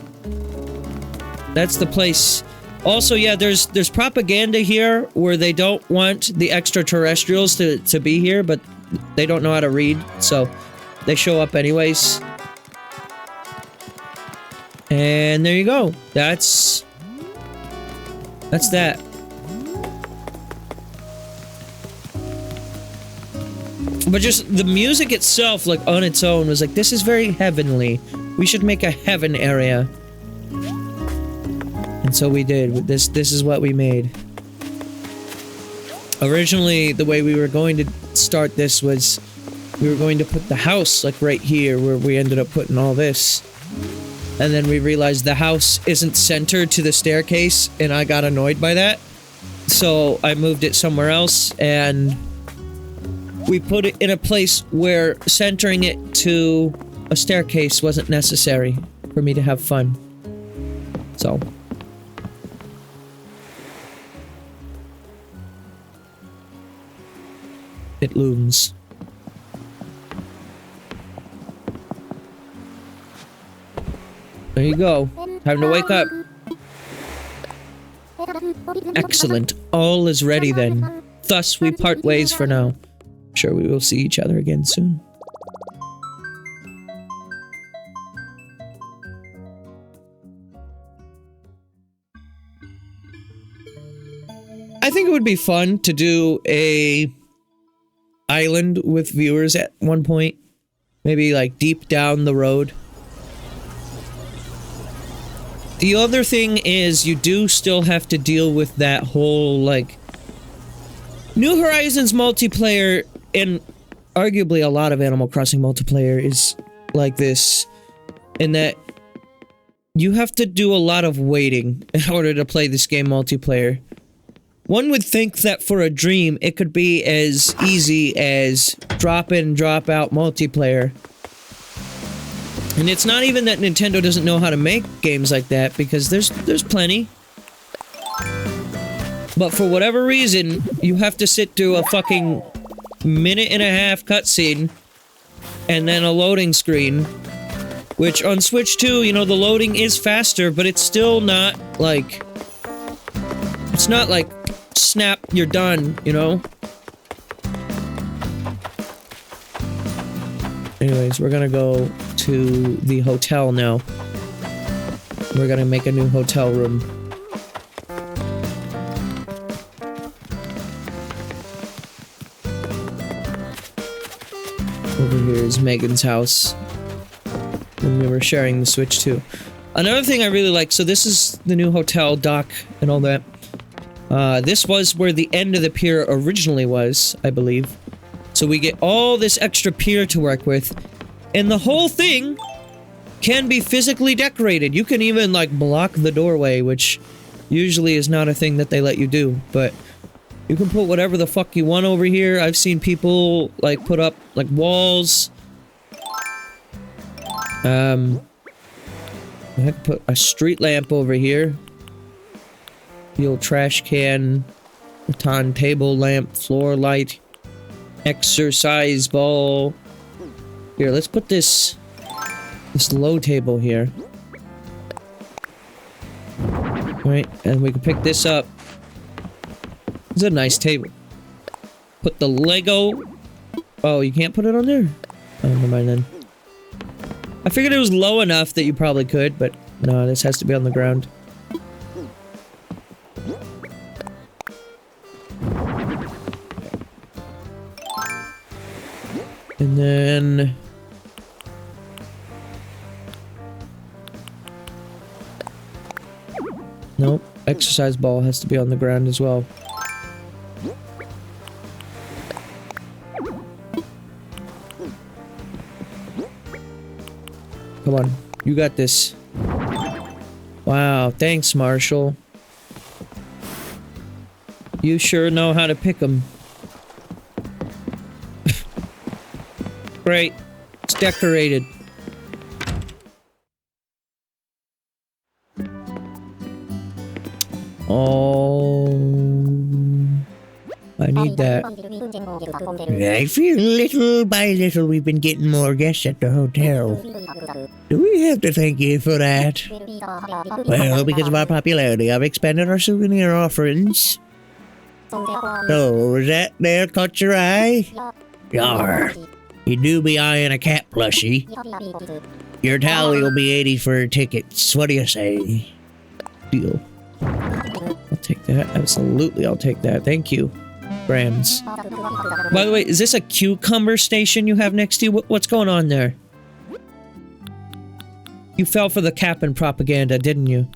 place. Also, yeah, there's propaganda here where they don't want the extraterrestrials to be here, but they don't know how to read, so they show up anyways. And there you go. That's that. But just the music itself, like, on its own, was like, this is very heavenly. We should make a heaven area. And And so we did. This is what we made. Originally, the way we were going to start this was we were going to put the house like right here where we ended up putting all this. And then we realized the house isn't centered to the staircase, and I got annoyed by that. So I moved it somewhere else, and we put it in a place where centering it to a staircase wasn't necessary for me to have fun. So. It looms. There you go. Time to wake up. Excellent. All is ready then. Thus we part ways for now. Sure we will see each other again soon. I think it would be fun to do a island with viewers at one point. Maybe like deep down the road. The other thing is you do still have to deal with that whole like New Horizons multiplayer, and arguably a lot of Animal Crossing multiplayer is like this, in that you have to do a lot of waiting in order to play this game multiplayer. One would think that for a dream, it could be as easy as drop in, drop out multiplayer. And it's not even that Nintendo doesn't know how to make games like that, because there's plenty. But for whatever reason, you have to sit through a fucking minute-and-a-half cutscene, and then a loading screen. Which on Switch 2, you know, the loading is faster, but it's still not like... It's not like... snap, you're done, you know? Anyways, we're gonna go to the hotel now. We're gonna make a new hotel room. Over here is Megan's house. And we were sharing the Switch too. Another thing I really like, so this is the new hotel, dock, and all that. This was where the end of the pier originally was, I believe. So we get all this extra pier to work with. And the whole thing can be physically decorated. You can even, like, block the doorway, which usually is not a thing that they let you do. But you can put whatever the fuck you want over here. I've seen people, like, put up, like, walls. I could put a street lamp over here. The old trash can, baton table lamp, floor light, exercise ball. Here, let's put this low table here. Right, and we can pick this up. It's a nice table. Put the Lego. Oh, you can't put it on there? Oh, never mind then. I figured it was low enough that you probably could, but no, this has to be on the ground. And then... Nope, exercise ball has to be on the ground as well. Come on, you got this. Wow, thanks, Marshall. You sure know how to pick 'em. Great. It's decorated. Oh... I need that. I feel little by little we've been getting more guests at the hotel. Do we have to thank you for that? Well, because of our popularity, I've expanded our souvenir offerings. So, is that there caught your eye? Yar. You do be eyeing a cat plushie. Your tally will be 80 for tickets. What do you say? Deal. I'll take that. Absolutely, I'll take that. Thank you. Grams. By the way, is this a cucumber station you have next to you? What's going on there? You fell for the Cap'n propaganda, didn't you?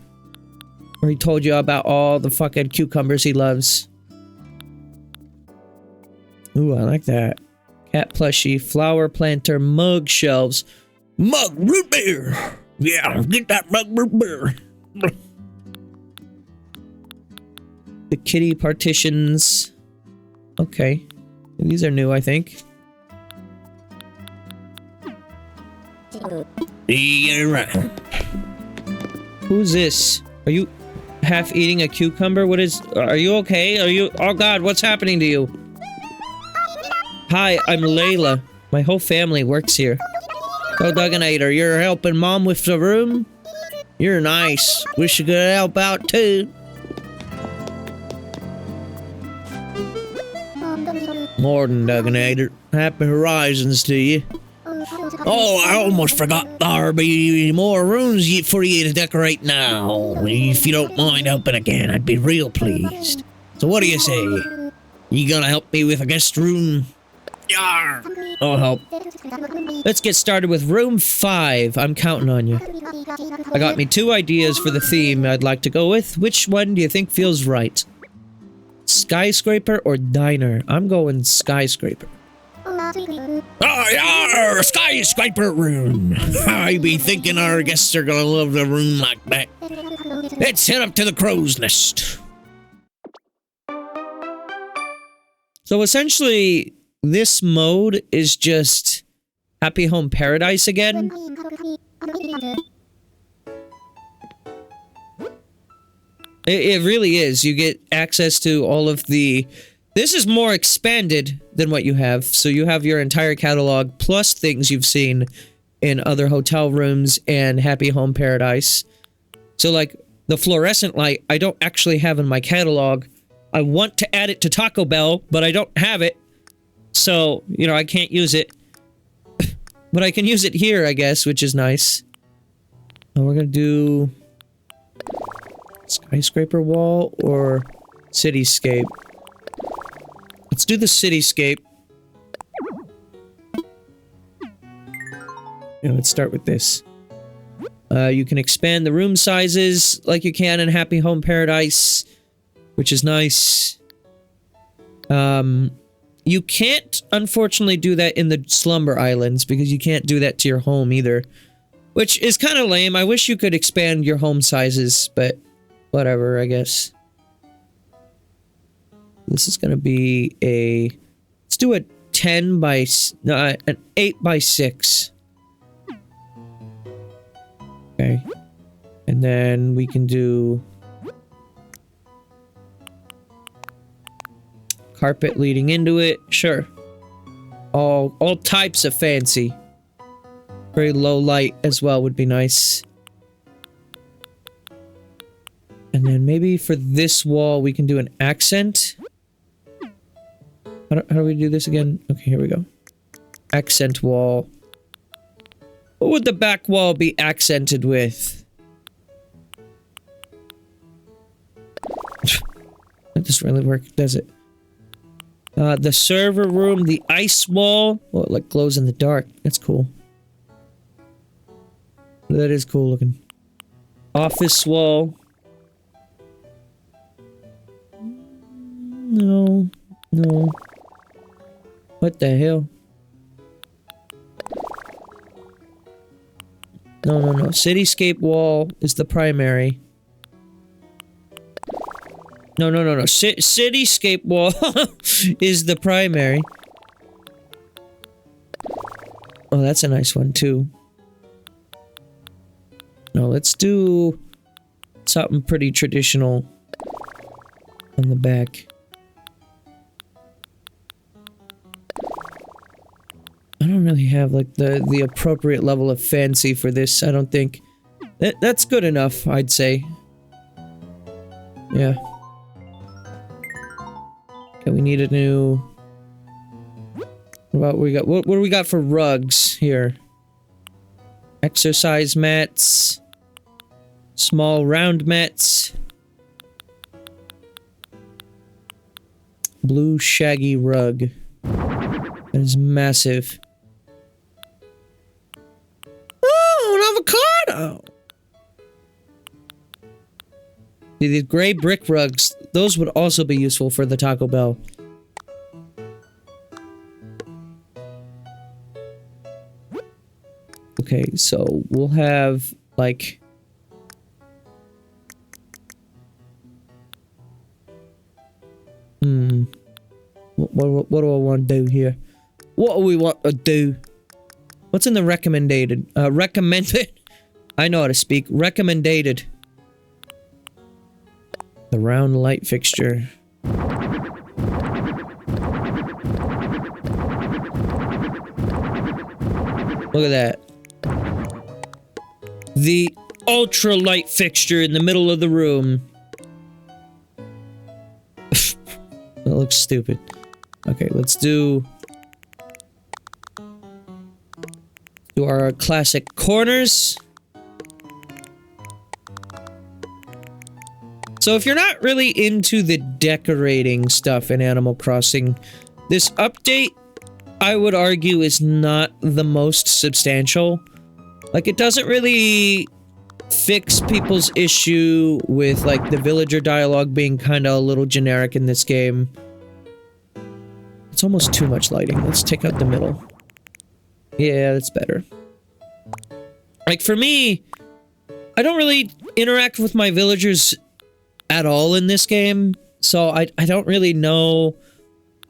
He told you about all the fucking cucumbers he loves. Ooh, I like that. Cat plushie, flower planter, mug shelves. Mug root beer. Yeah, get that mug root beer. The kitty partitions. Okay. These are new, I think. You're right. Who's this? Are you half eating a cucumber? What is... Are you okay? Are you... Oh god, what's happening to you? Hi, I'm Layla. My whole family works here. So, Dugginator, you're helping Mom with the room? You're nice. Wish you could help out too. Morning, Dugginator. Happy horizons to you. Oh, I almost forgot there'll be more rooms for you to decorate now. If you don't mind helping again, I'd be real pleased. So what do you say? You gonna help me with a guest room? Yar! I'll help. Let's get started with room 5. I'm counting on you. I got me 2 ideas for the theme I'd like to go with. Which one do you think feels right? Skyscraper or diner? I'm going skyscraper. Oh, yeah, skyscraper room. I be thinking our guests are gonna love the room like that. Let's head up to the crow's nest. So essentially, this mode is just Happy Home Paradise again. It really is. You get access to all of the... This is more expanded than what you have. So you have your entire catalog plus things you've seen in other hotel rooms and Happy Home Paradise. So like the fluorescent light, I don't actually have in my catalog. I want to add it to Taco Bell, but I don't have it. So, you know, I can't use it. But I can use it here, I guess, which is nice. And we're gonna do... Skyscraper wall or cityscape? Let's do the cityscape. Yeah, let's start with this. You can expand the room sizes like you can in Happy Home Paradise, which is nice. You can't, unfortunately, do that in the Slumber Islands because you can't do that to your home either, which is kind of lame. I wish you could expand your home sizes, but whatever, I guess. This is gonna be a... Let's do a 10 by... No, an 8 by 6. Okay. And then we can do... Carpet leading into it. Sure. All types of fancy. Very low light as well would be nice. And then maybe for this wall we can do an accent. How do we do this again? Okay, here we go. Accent wall. What would the back wall be accented with? That doesn't really work, does it? The server room, the ice wall. Oh, it like glows in the dark. That's cool. That is cool looking. Office wall. No. No. What the hell? No, no, no. Cityscape wall is the primary. No, no, no, no. Cityscape wall is the primary. Oh, that's a nice one, too. No, let's do something pretty traditional on the back. I don't really have, like, the appropriate level of fancy for this, I don't think. That's good enough, I'd say. Yeah. Okay, we need a new... What we got? What do we got for rugs here? Exercise mats. Small round mats. Blue shaggy rug. That is massive. Oh, an avocado! These gray brick rugs, those would also be useful for the Taco Bell. Okay, so we'll have, like... What do I want to do here? What do we want to do? What's in the recommended? Recommended? I know how to speak. Recommended. The round light fixture. Look at that. The ultra light fixture in the middle of the room. That looks stupid. Okay, let's do our classic corners. So if you're not really into the decorating stuff in Animal Crossing, this update, I would argue, is not the most substantial. Like, it doesn't really fix people's issue with, like, the villager dialogue being kind of a little generic in this game. It's almost too much lighting. Let's take out the middle. Yeah, that's better. Like, for me, I don't really interact with my villagers at all in this game, so I don't really know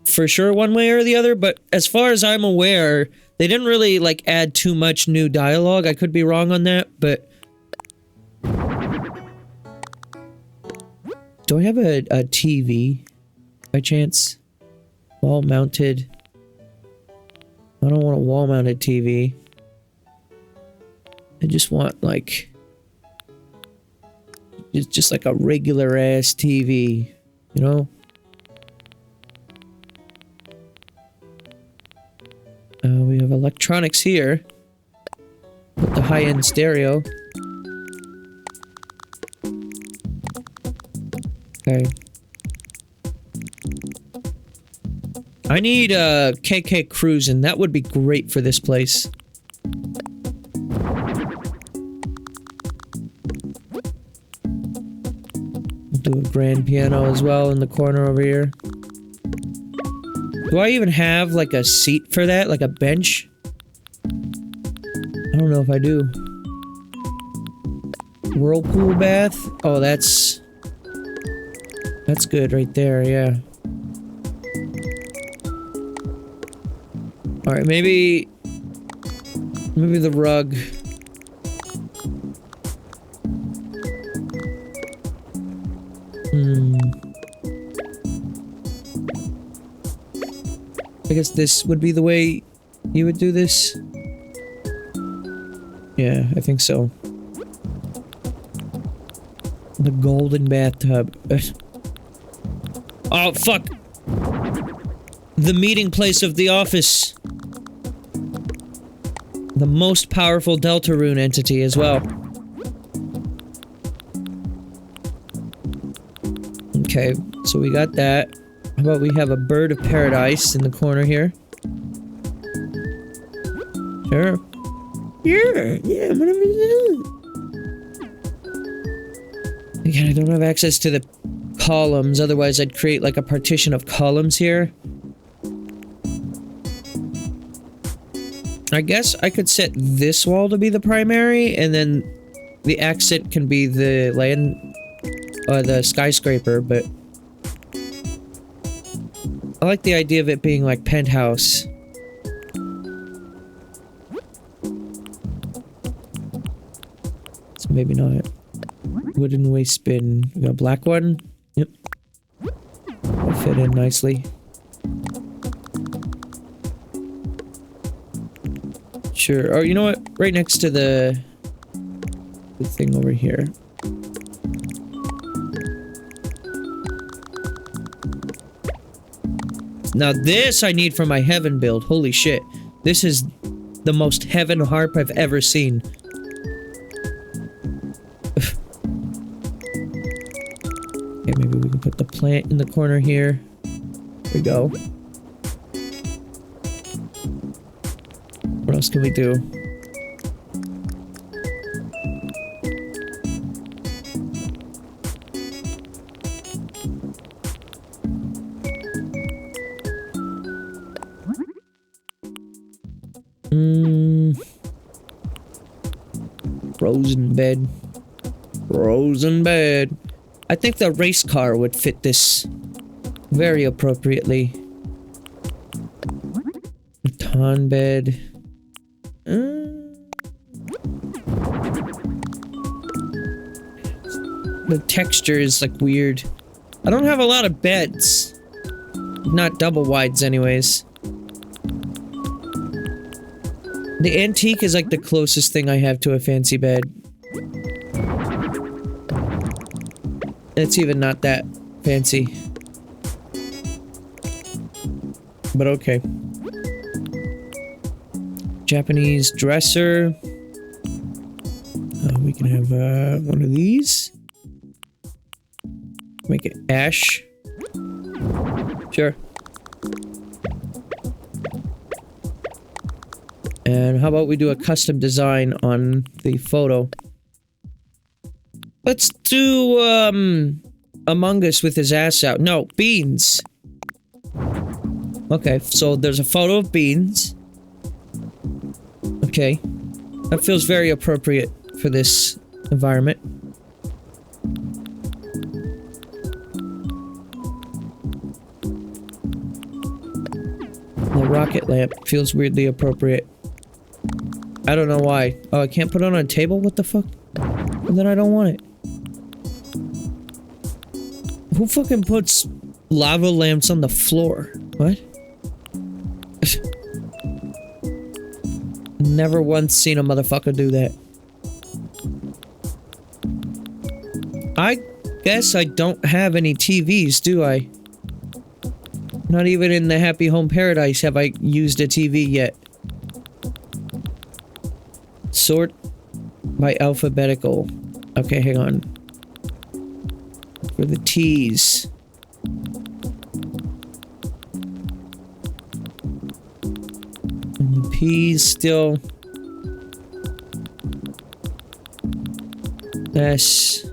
for sure one way or the other, but as far as I'm aware, they didn't really, like, add too much new dialogue. I could be wrong on that, but... Do I have a TV, by chance? Wall-mounted. I don't want a wall-mounted TV. I just want, like... It's just like a regular-ass TV, you know? We have electronics here. With the high-end stereo. Okay. I need a KK Cruisin'. That would be great for this place. Do a grand piano as well in the corner over here. Do I even have, like, a seat for that? Like a bench? I don't know if I do. Whirlpool bath? Oh, that's good right there, yeah. Alright, maybe the rug. I guess this would be the way you would do this. Yeah, I think so. The golden bathtub. Oh, fuck! The meeting place of the office. The most powerful Deltarune entity as well. Okay, so we got that. How about we have a bird of paradise in the corner here? Sure. Yeah, whatever you do. Again, I don't have access to the columns, otherwise I'd create like a partition of columns here. I guess I could set this wall to be the primary, and then the accent can be the land, or the skyscraper, but I like the idea of it being like penthouse. So maybe not. Wooden waste bin. We got a black one. Yep. Will fit in nicely. Sure. Oh, you know what? Right next to the thing over here. Now this I need for my heaven build. Holy shit. This is the most heaven harp I've ever seen. Okay, maybe we can put the plant in the corner here. There we go. What else can we do? Frozen bed. Frozen bed. I think the race car would fit this very appropriately. Baton bed. The texture is like weird. I don't have a lot of beds. Not double wides anyways. The antique is like the closest thing I have to a fancy bed. It's even not that fancy. But okay. Japanese dresser. We can have one of these. Make it ash. Sure. And how about we do a custom design on the photo? Let's do, Among Us with his ass out. No, beans. Okay, so there's a photo of beans. Okay. That feels very appropriate for this environment. The rocket lamp feels weirdly appropriate. I don't know why. Oh, I can't put it on a table? What the fuck? Well, then I don't want it. Who fucking puts lava lamps on the floor? What? Never once seen a motherfucker do that. I guess I don't have any TVs, do I? Not even in the Happy Home Paradise have I used a TV yet. Sort by alphabetical. Okay, hang on. For the T's. And the P's still... S.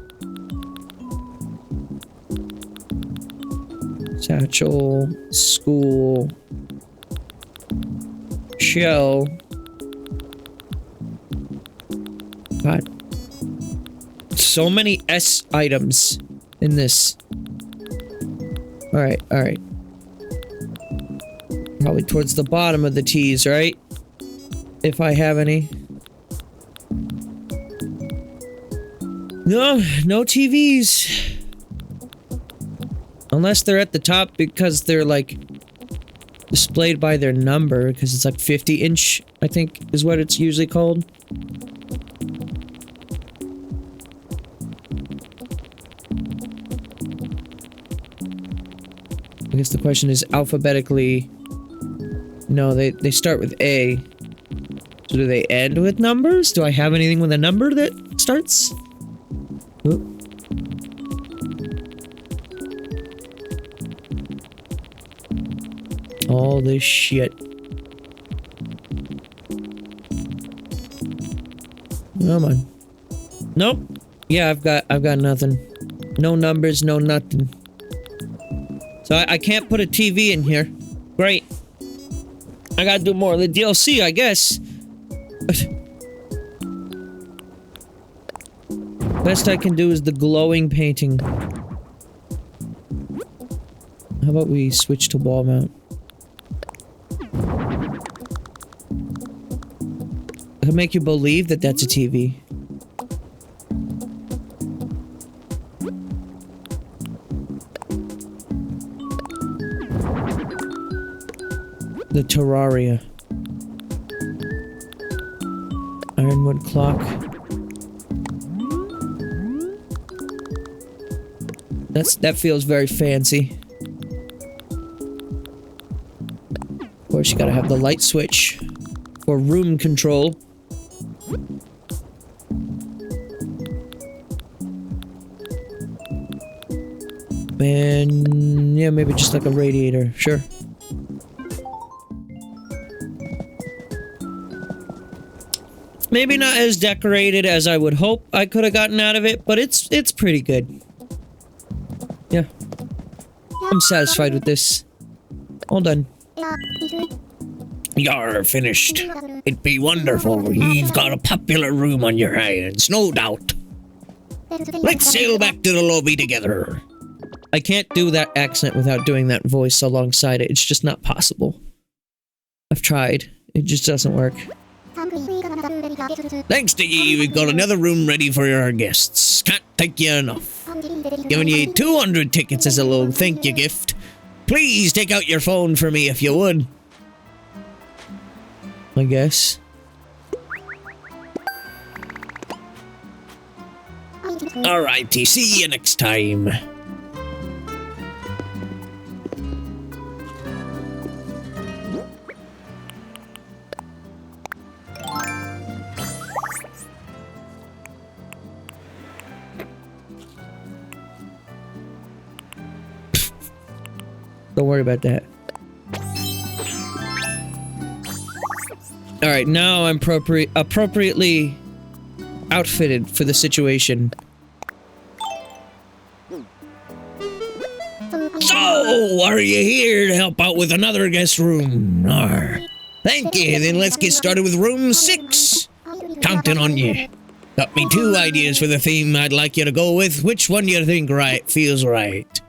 Satchel. School. Shell. God. So many S items in this. Alright, alright. Probably towards the bottom of the T's, right? If I have any. No, no TVs. Unless they're at the top because they're like displayed by their number, because it's like 50-inch, I think is what it's usually called. I guess the question is alphabetically. No, they start with A. So do they end with numbers? Do I have anything with a number that starts? Oop. All this shit. Come on. Nope. Yeah, I've got nothing. No numbers, no nothing. So I can't put a TV in here. Great. I gotta do more of the DLC, I guess. Best I can do is the glowing painting. How about we switch to wall mount? I can make you believe that that's a TV. The Terraria. Ironwood clock. That feels very fancy. Of course, you gotta have the light switch for room control. And yeah, maybe just like a radiator, sure. Maybe not as decorated as I would hope I could have gotten out of it, but it's pretty good. Yeah. I'm satisfied with this. All done. Yar, finished. It'd be wonderful. You've got a popular room on your hands, no doubt. Let's sail back to the lobby together. I can't do that accent without doing that voice alongside it. It's just not possible. I've tried. It just doesn't work. Thanks to you, we've got another room ready for our guests. Can't thank you enough. Giving you 200 tickets as a little thank you gift. Please take out your phone for me if you would. I guess. Alrighty, see you next time. Don't worry about that. Alright, now I'm appropriately outfitted for the situation. So, are you here to help out with another guest room? Thank you, then let's get started with room 6. Counting on you. Got me 2 ideas for the theme I'd like you to go with. Which one do you think feels right?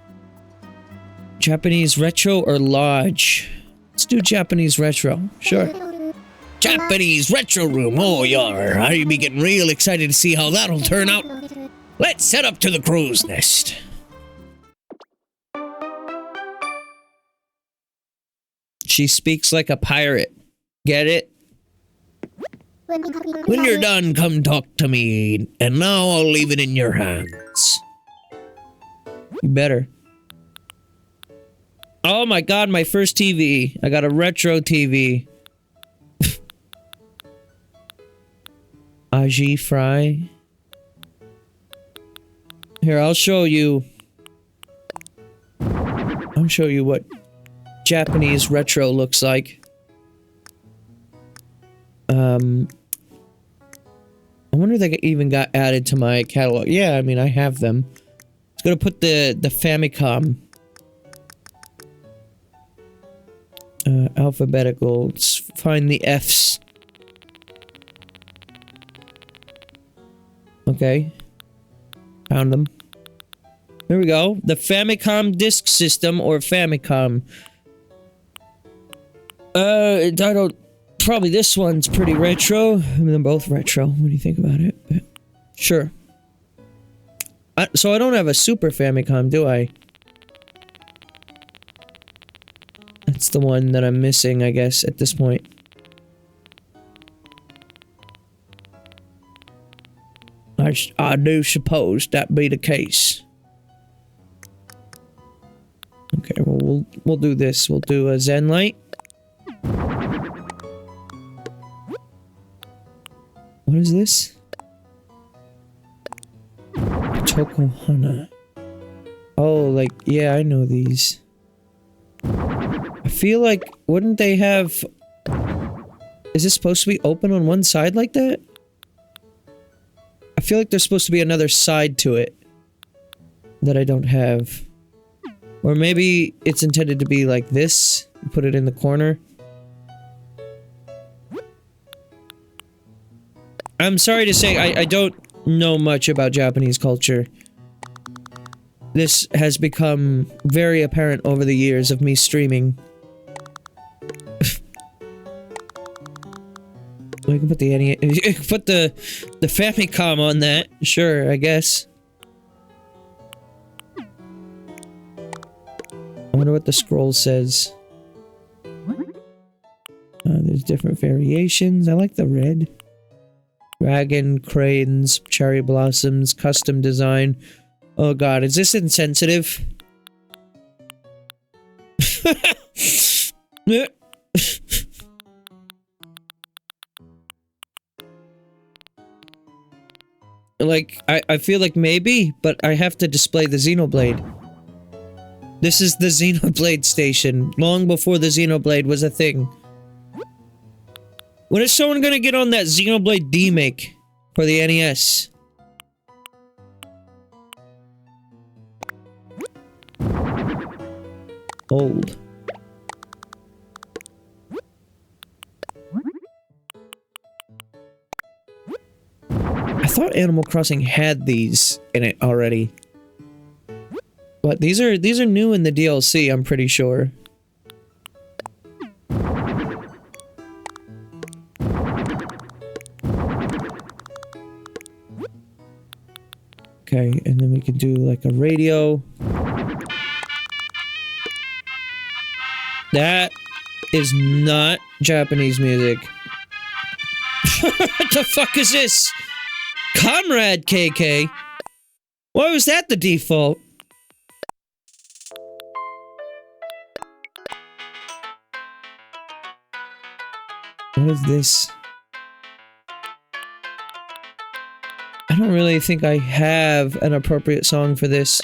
Japanese retro or lodge? Let's do Japanese retro. Sure. Japanese retro room. Oh, yar. I'll be getting real excited to see how that'll turn out. Let's head up to the crow's nest. She speaks like a pirate. Get it? When you're done, come talk to me. And now I'll leave it in your hands. You better. Oh my god, my first TV. I got a retro TV. Aji Fry. Here, I'll show you. I'll show you what Japanese retro looks like. I wonder if they even got added to my catalog. Yeah, I mean, I have them. It's gonna put the Famicom. Alphabetical. Let's find the Fs. Okay. Found them. There we go. The Famicom Disk System or Famicom. I don't... Probably this one's pretty retro. I mean, they're both retro. What do you think about it? But sure. So I don't have a Super Famicom, do I? That's the one that I'm missing, I guess, at this point. I do suppose that be the case. Okay, well, we'll do this. We'll do a Zenlight. What is this? Tokohana. Oh, like, yeah, I know these. I feel like, wouldn't they have... Is this supposed to be open on one side like that? I feel like there's supposed to be another side to it that I don't have. Or maybe it's intended to be like this. You put it in the corner. I'm sorry to say, I don't know much about Japanese culture. This has become very apparent over the years of me streaming. We can put the you can put the Famicom on that. Sure, I guess. I wonder what the scroll says. There's different variations. I like the red. Dragon, cranes, cherry blossoms, custom design. Oh god, is this insensitive? Like, I feel like maybe, but I have to display the Xenoblade. This is the Xenoblade station, long before the Xenoblade was a thing. When is someone gonna get on that Xenoblade D-Make for the NES? Old. thought Animal Crossing had these in it already. But these are new in the DLC, I'm pretty sure. Okay, and then we can do like a radio. That is not Japanese music. What the fuck is this? Comrade KK? Why was that the default? What is this? I don't really think I have an appropriate song for this.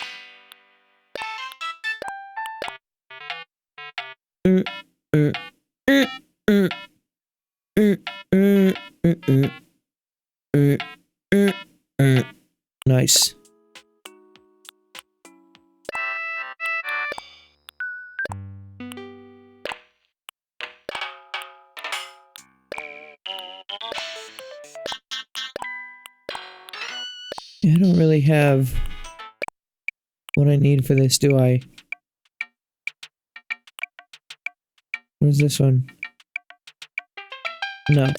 Nice. I don't really have what I need for this, do I? Where's this one? No.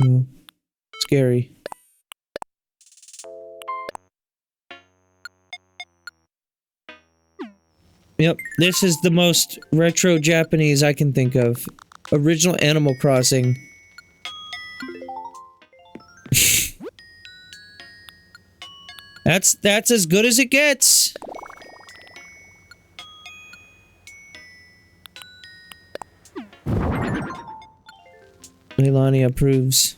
Oh, scary. Yep, this is the most retro Japanese I can think of. Original Animal Crossing. That's as good as it gets. Leilani approves.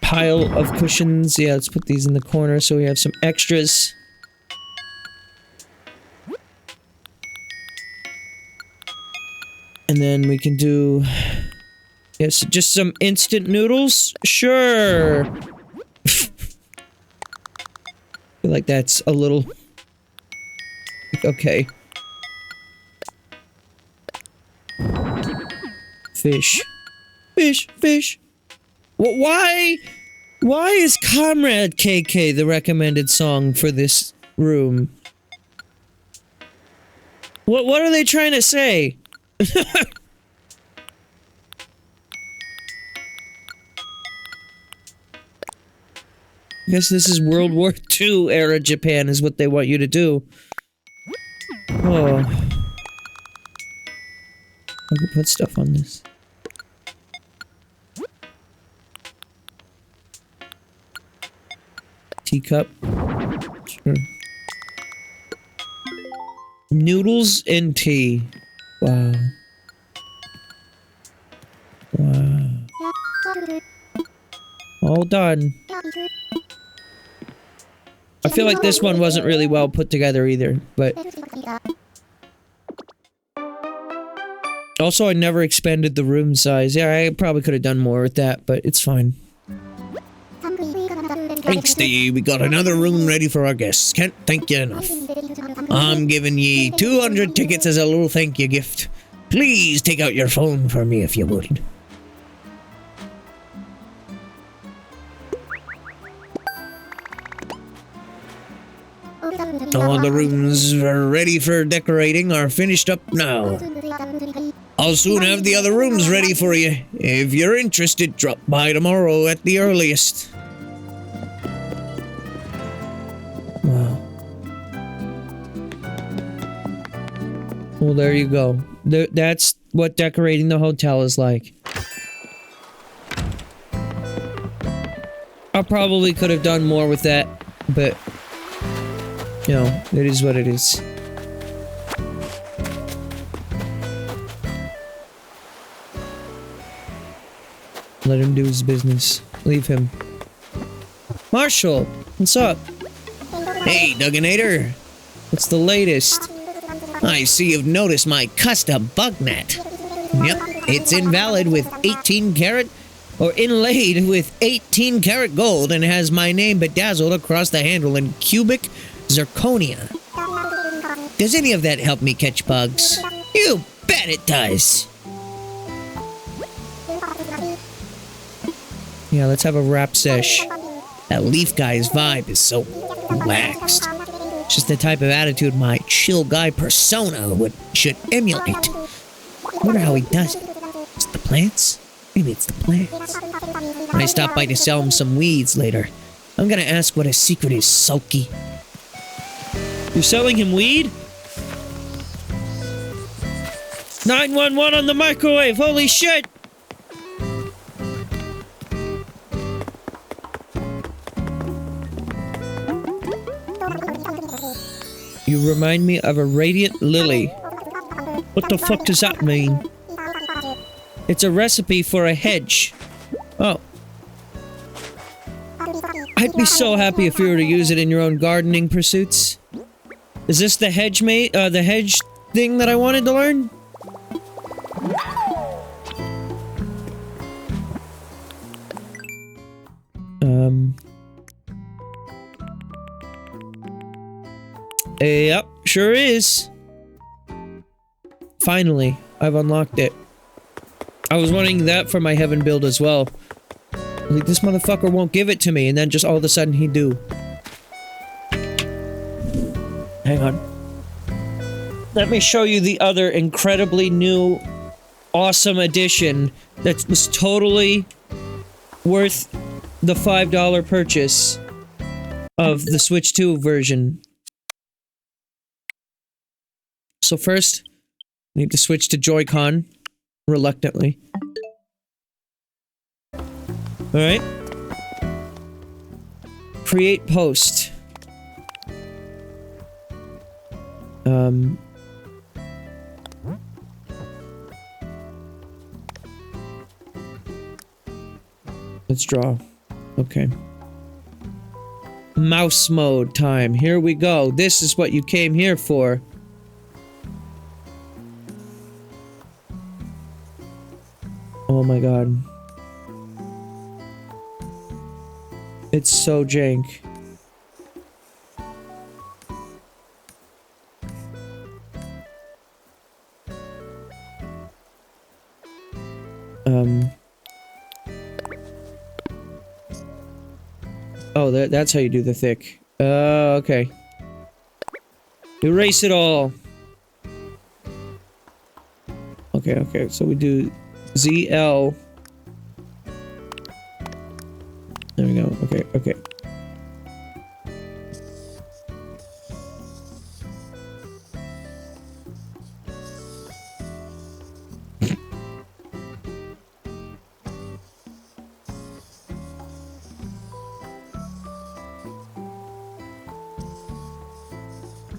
Pile of cushions. Yeah, let's put these in the corner so we have some extras. And then we can do... yes, just some instant noodles? Sure! I feel like that's a little... okay. Fish. Fish, fish. Why is Comrade KK the recommended song for this room? What are they trying to say? I guess this is World War II era Japan is what they want you to do. Oh. I can put stuff on this. Teacup. Sure. Noodles and tea. Wow. Wow. All done. I feel like this one wasn't really well put together either, but... also, I never expanded the room size. Yeah, I probably could have done more with that, but it's fine. Thanks, Steve. We got another room ready for our guests. Can't thank you enough. I'm giving ye 200 tickets as a little thank you gift. Please take out your phone for me if you would. All the rooms are ready for decorating are finished up now. I'll soon have the other rooms ready for you. If you're interested, drop by tomorrow at the earliest. Wow. Well, there you go. That's what decorating the hotel is like. I probably could have done more with that, but... you know, it is what it is. Let him do his business. Leave him. Marshall! What's up? Hey, Dugginator. What's the latest? I see you've noticed my custom bug net. Yep, it's invalid with 18 karat or inlaid with 18 karat gold and has my name bedazzled across the handle in cubic zirconia. Does any of that help me catch bugs? You bet it does! Yeah, let's have a rap sesh. That leaf guy's vibe is so relaxed. Just the type of attitude my chill guy persona should emulate. Wonder how he does it. Is it the plants? Maybe it's the plants. When I stop by to sell him some weeds later, I'm gonna ask what his secret is, Sulky. You're selling him weed? 911 on the microwave! Holy shit! You remind me of a radiant lily. What the fuck does that mean? It's a recipe for a hedge. Oh. I'd be so happy if you were to use it in your own gardening pursuits. Is this the hedge the hedge thing that I wanted to learn? Yep, sure is. Finally, I've unlocked it. I was wanting that for my heaven build as well. Like, this motherfucker won't give it to me, and then just all of a sudden he do. Hang on. Let me show you the other incredibly new, awesome addition that was totally worth the $5 purchase of the Switch 2 version. So first, I need to switch to Joy-Con, reluctantly. Alright. Create post. Let's draw. Okay. Mouse mode time. Here we go. This is what you came here for. Oh my god. It's so jank. Oh, that's how you do the thick. Okay. Erase it all. Okay, so we do ZL. There we go. Okay.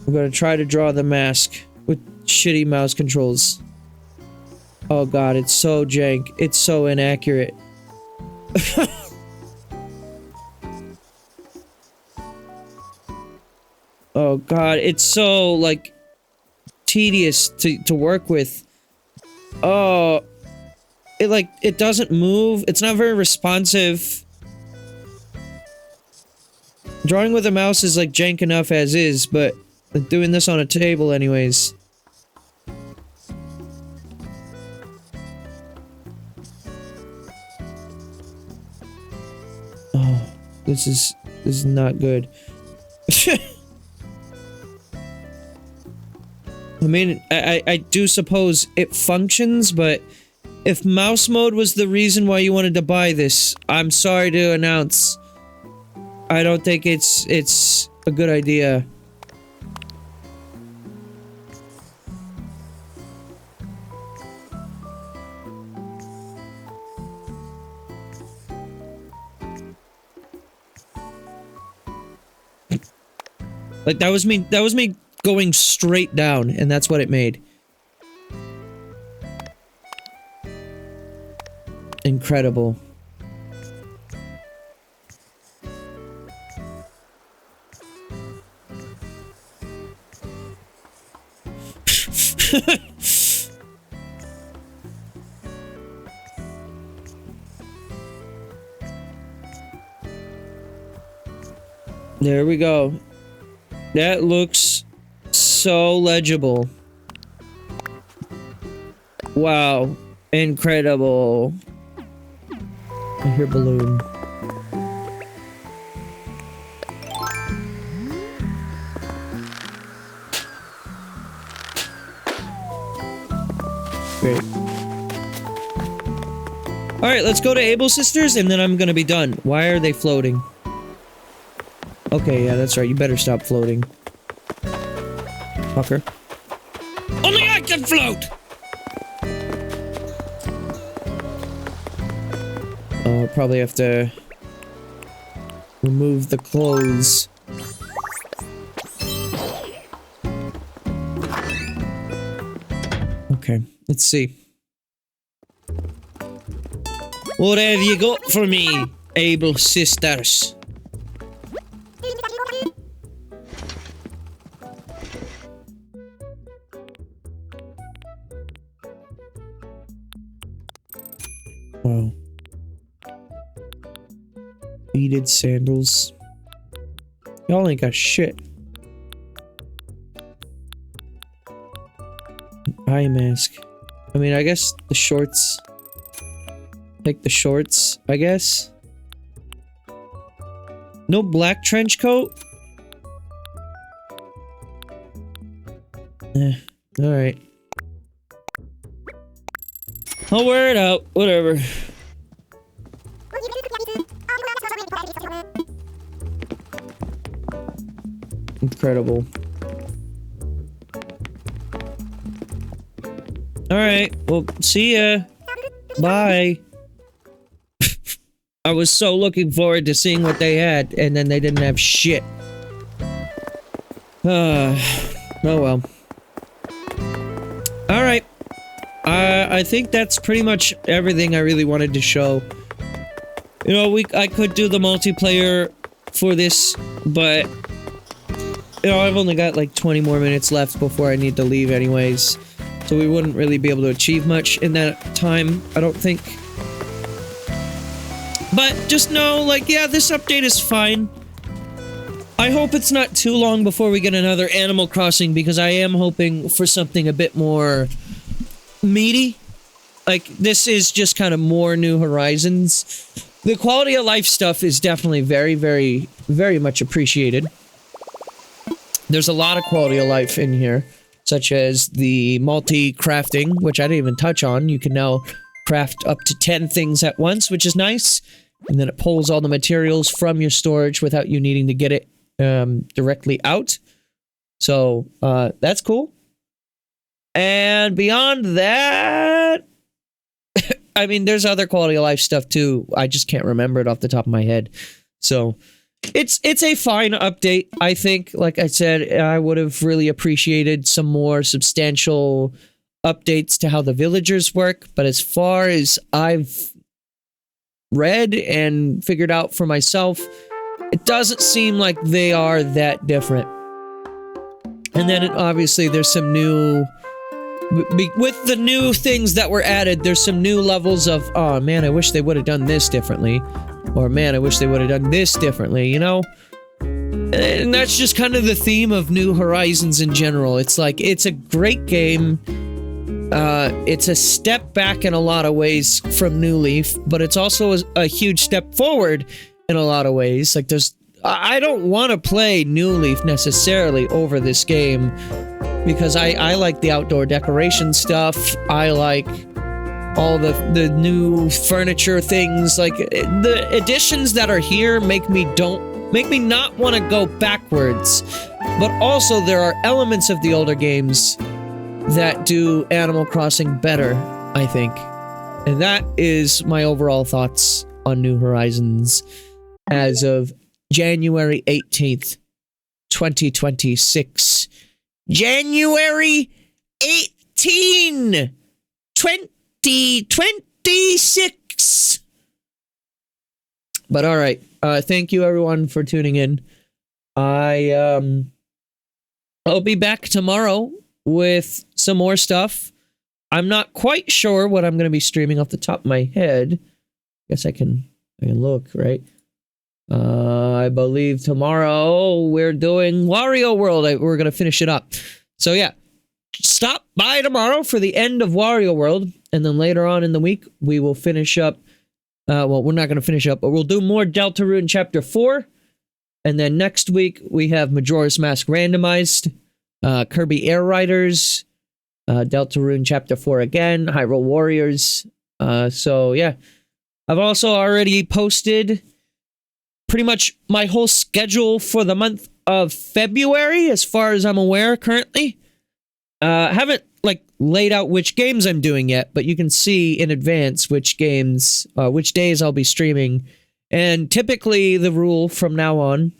I'm gonna try to draw the mask with shitty mouse controls. Oh god, it's so jank. It's so inaccurate. Oh god, it's so, like, tedious to work with. Oh, it doesn't move. It's not very responsive. Drawing with a mouse is, like, jank enough as is, but like, doing this on a table anyways. Oh, this is not good. I mean, I do suppose it functions, but if mouse mode was the reason why you wanted to buy this, I'm sorry to announce, I don't think it's a good idea. Like, that was me going straight down, and that's what it made. Incredible. There we go. That looks so legible. Wow. Incredible. I hear balloon. Great. Alright, let's go to Able Sisters and then I'm gonna be done. Why are they floating? Okay, yeah, that's right. You better stop floating. Fucker. Only I can float! I'll probably have to remove the clothes. Okay, let's see. What have you got for me, Able Sisters? Wow. Beaded sandals. Y'all ain't got shit. Eye mask. I mean, I guess the shorts. Take the shorts, I guess. No black trench coat? Alright. I'll wear it out, whatever. Incredible. Alright, well, see ya. Bye. I was so looking forward to seeing what they had, and then they didn't have shit. Oh well. Alright. I think that's pretty much everything I really wanted to show. You know, I could do the multiplayer for this, but... You know, I've only got like 20 more minutes left before I need to leave anyways. So we wouldn't really be able to achieve much in that time, I don't think. But just know, like, yeah, this update is fine. I hope it's not too long before we get another Animal Crossing, because I am hoping for something a bit more meaty. Like, this is just kind of more New Horizons. The quality of life stuff is definitely very, very, very much appreciated. There's a lot of quality of life in here, such as the multi-crafting, which I didn't even touch on. You can now craft up to 10 things at once, which is nice. And then it pulls all the materials from your storage without you needing to get it directly out. So, that's cool. And beyond that... I mean, there's other quality of life stuff too. I just can't remember it off the top of my head. So... It's a fine update, I think. Like I said, I would have really appreciated some more substantial updates to how the villagers work, but as far as I've read and figured out for myself, it doesn't seem like they are that different. And then obviously there's some new... With the new things that were added, there's some new levels of, oh man, I wish they would have done this differently. Or, man, I wish they would have done this differently, you know? And that's just kind of the theme of New Horizons in general. It's like, it's a great game. It's a step back in a lot of ways from New Leaf, but it's also a huge step forward in a lot of ways. Like, I don't want to play New Leaf necessarily over this game, because I like the outdoor decoration stuff. I like... all the new furniture things, like, the additions that are here make me not want to go backwards. But also, there are elements of the older games that do Animal Crossing better, I think. And that is my overall thoughts on New Horizons as of January 18th, 2026. January 18! 2026. But all right, thank you everyone for tuning in. I'll be back tomorrow with some more stuff. I'm not quite sure what I'm going to be streaming off the top of my head. Guess I can look, right? I believe tomorrow we're doing Wario World. We're going to finish it up. So yeah, stop by tomorrow for the end of Wario World. And then later on in the week, we will finish up. Well, we're not going to finish up, but we'll do more Deltarune Chapter 4. And then next week, we have Majora's Mask Randomized, Kirby Air Riders, Deltarune Chapter 4 again, Hyrule Warriors. So yeah, I've also already posted pretty much my whole schedule for the month of February, as far as I'm aware currently. Haven't laid out which games I'm doing yet, but you can see in advance which games, which days I'll be streaming. And typically the rule from now on,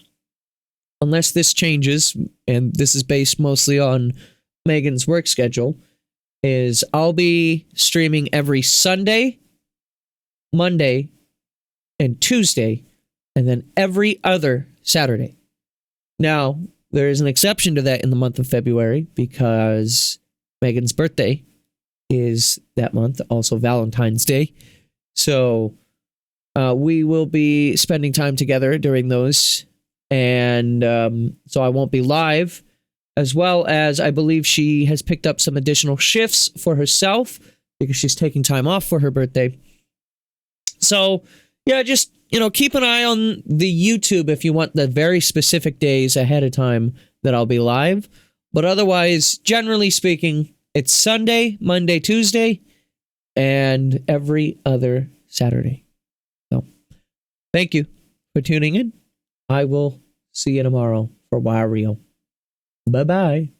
unless this changes, and this is based mostly on Megan's work schedule, is I'll be streaming every Sunday, Monday, and Tuesday, and then every other Saturday. Now, there is an exception to that in the month of February because Megan's birthday is that month, also Valentine's Day. So we will be spending time together during those. And so I won't be live, as well as I believe she has picked up some additional shifts for herself because she's taking time off for her birthday. So yeah, just, keep an eye on the YouTube if you want the very specific days ahead of time that I'll be live. But otherwise, generally speaking, it's Sunday, Monday, Tuesday, and every other Saturday. So, thank you for tuning in. I will see you tomorrow for Wario. Bye-bye.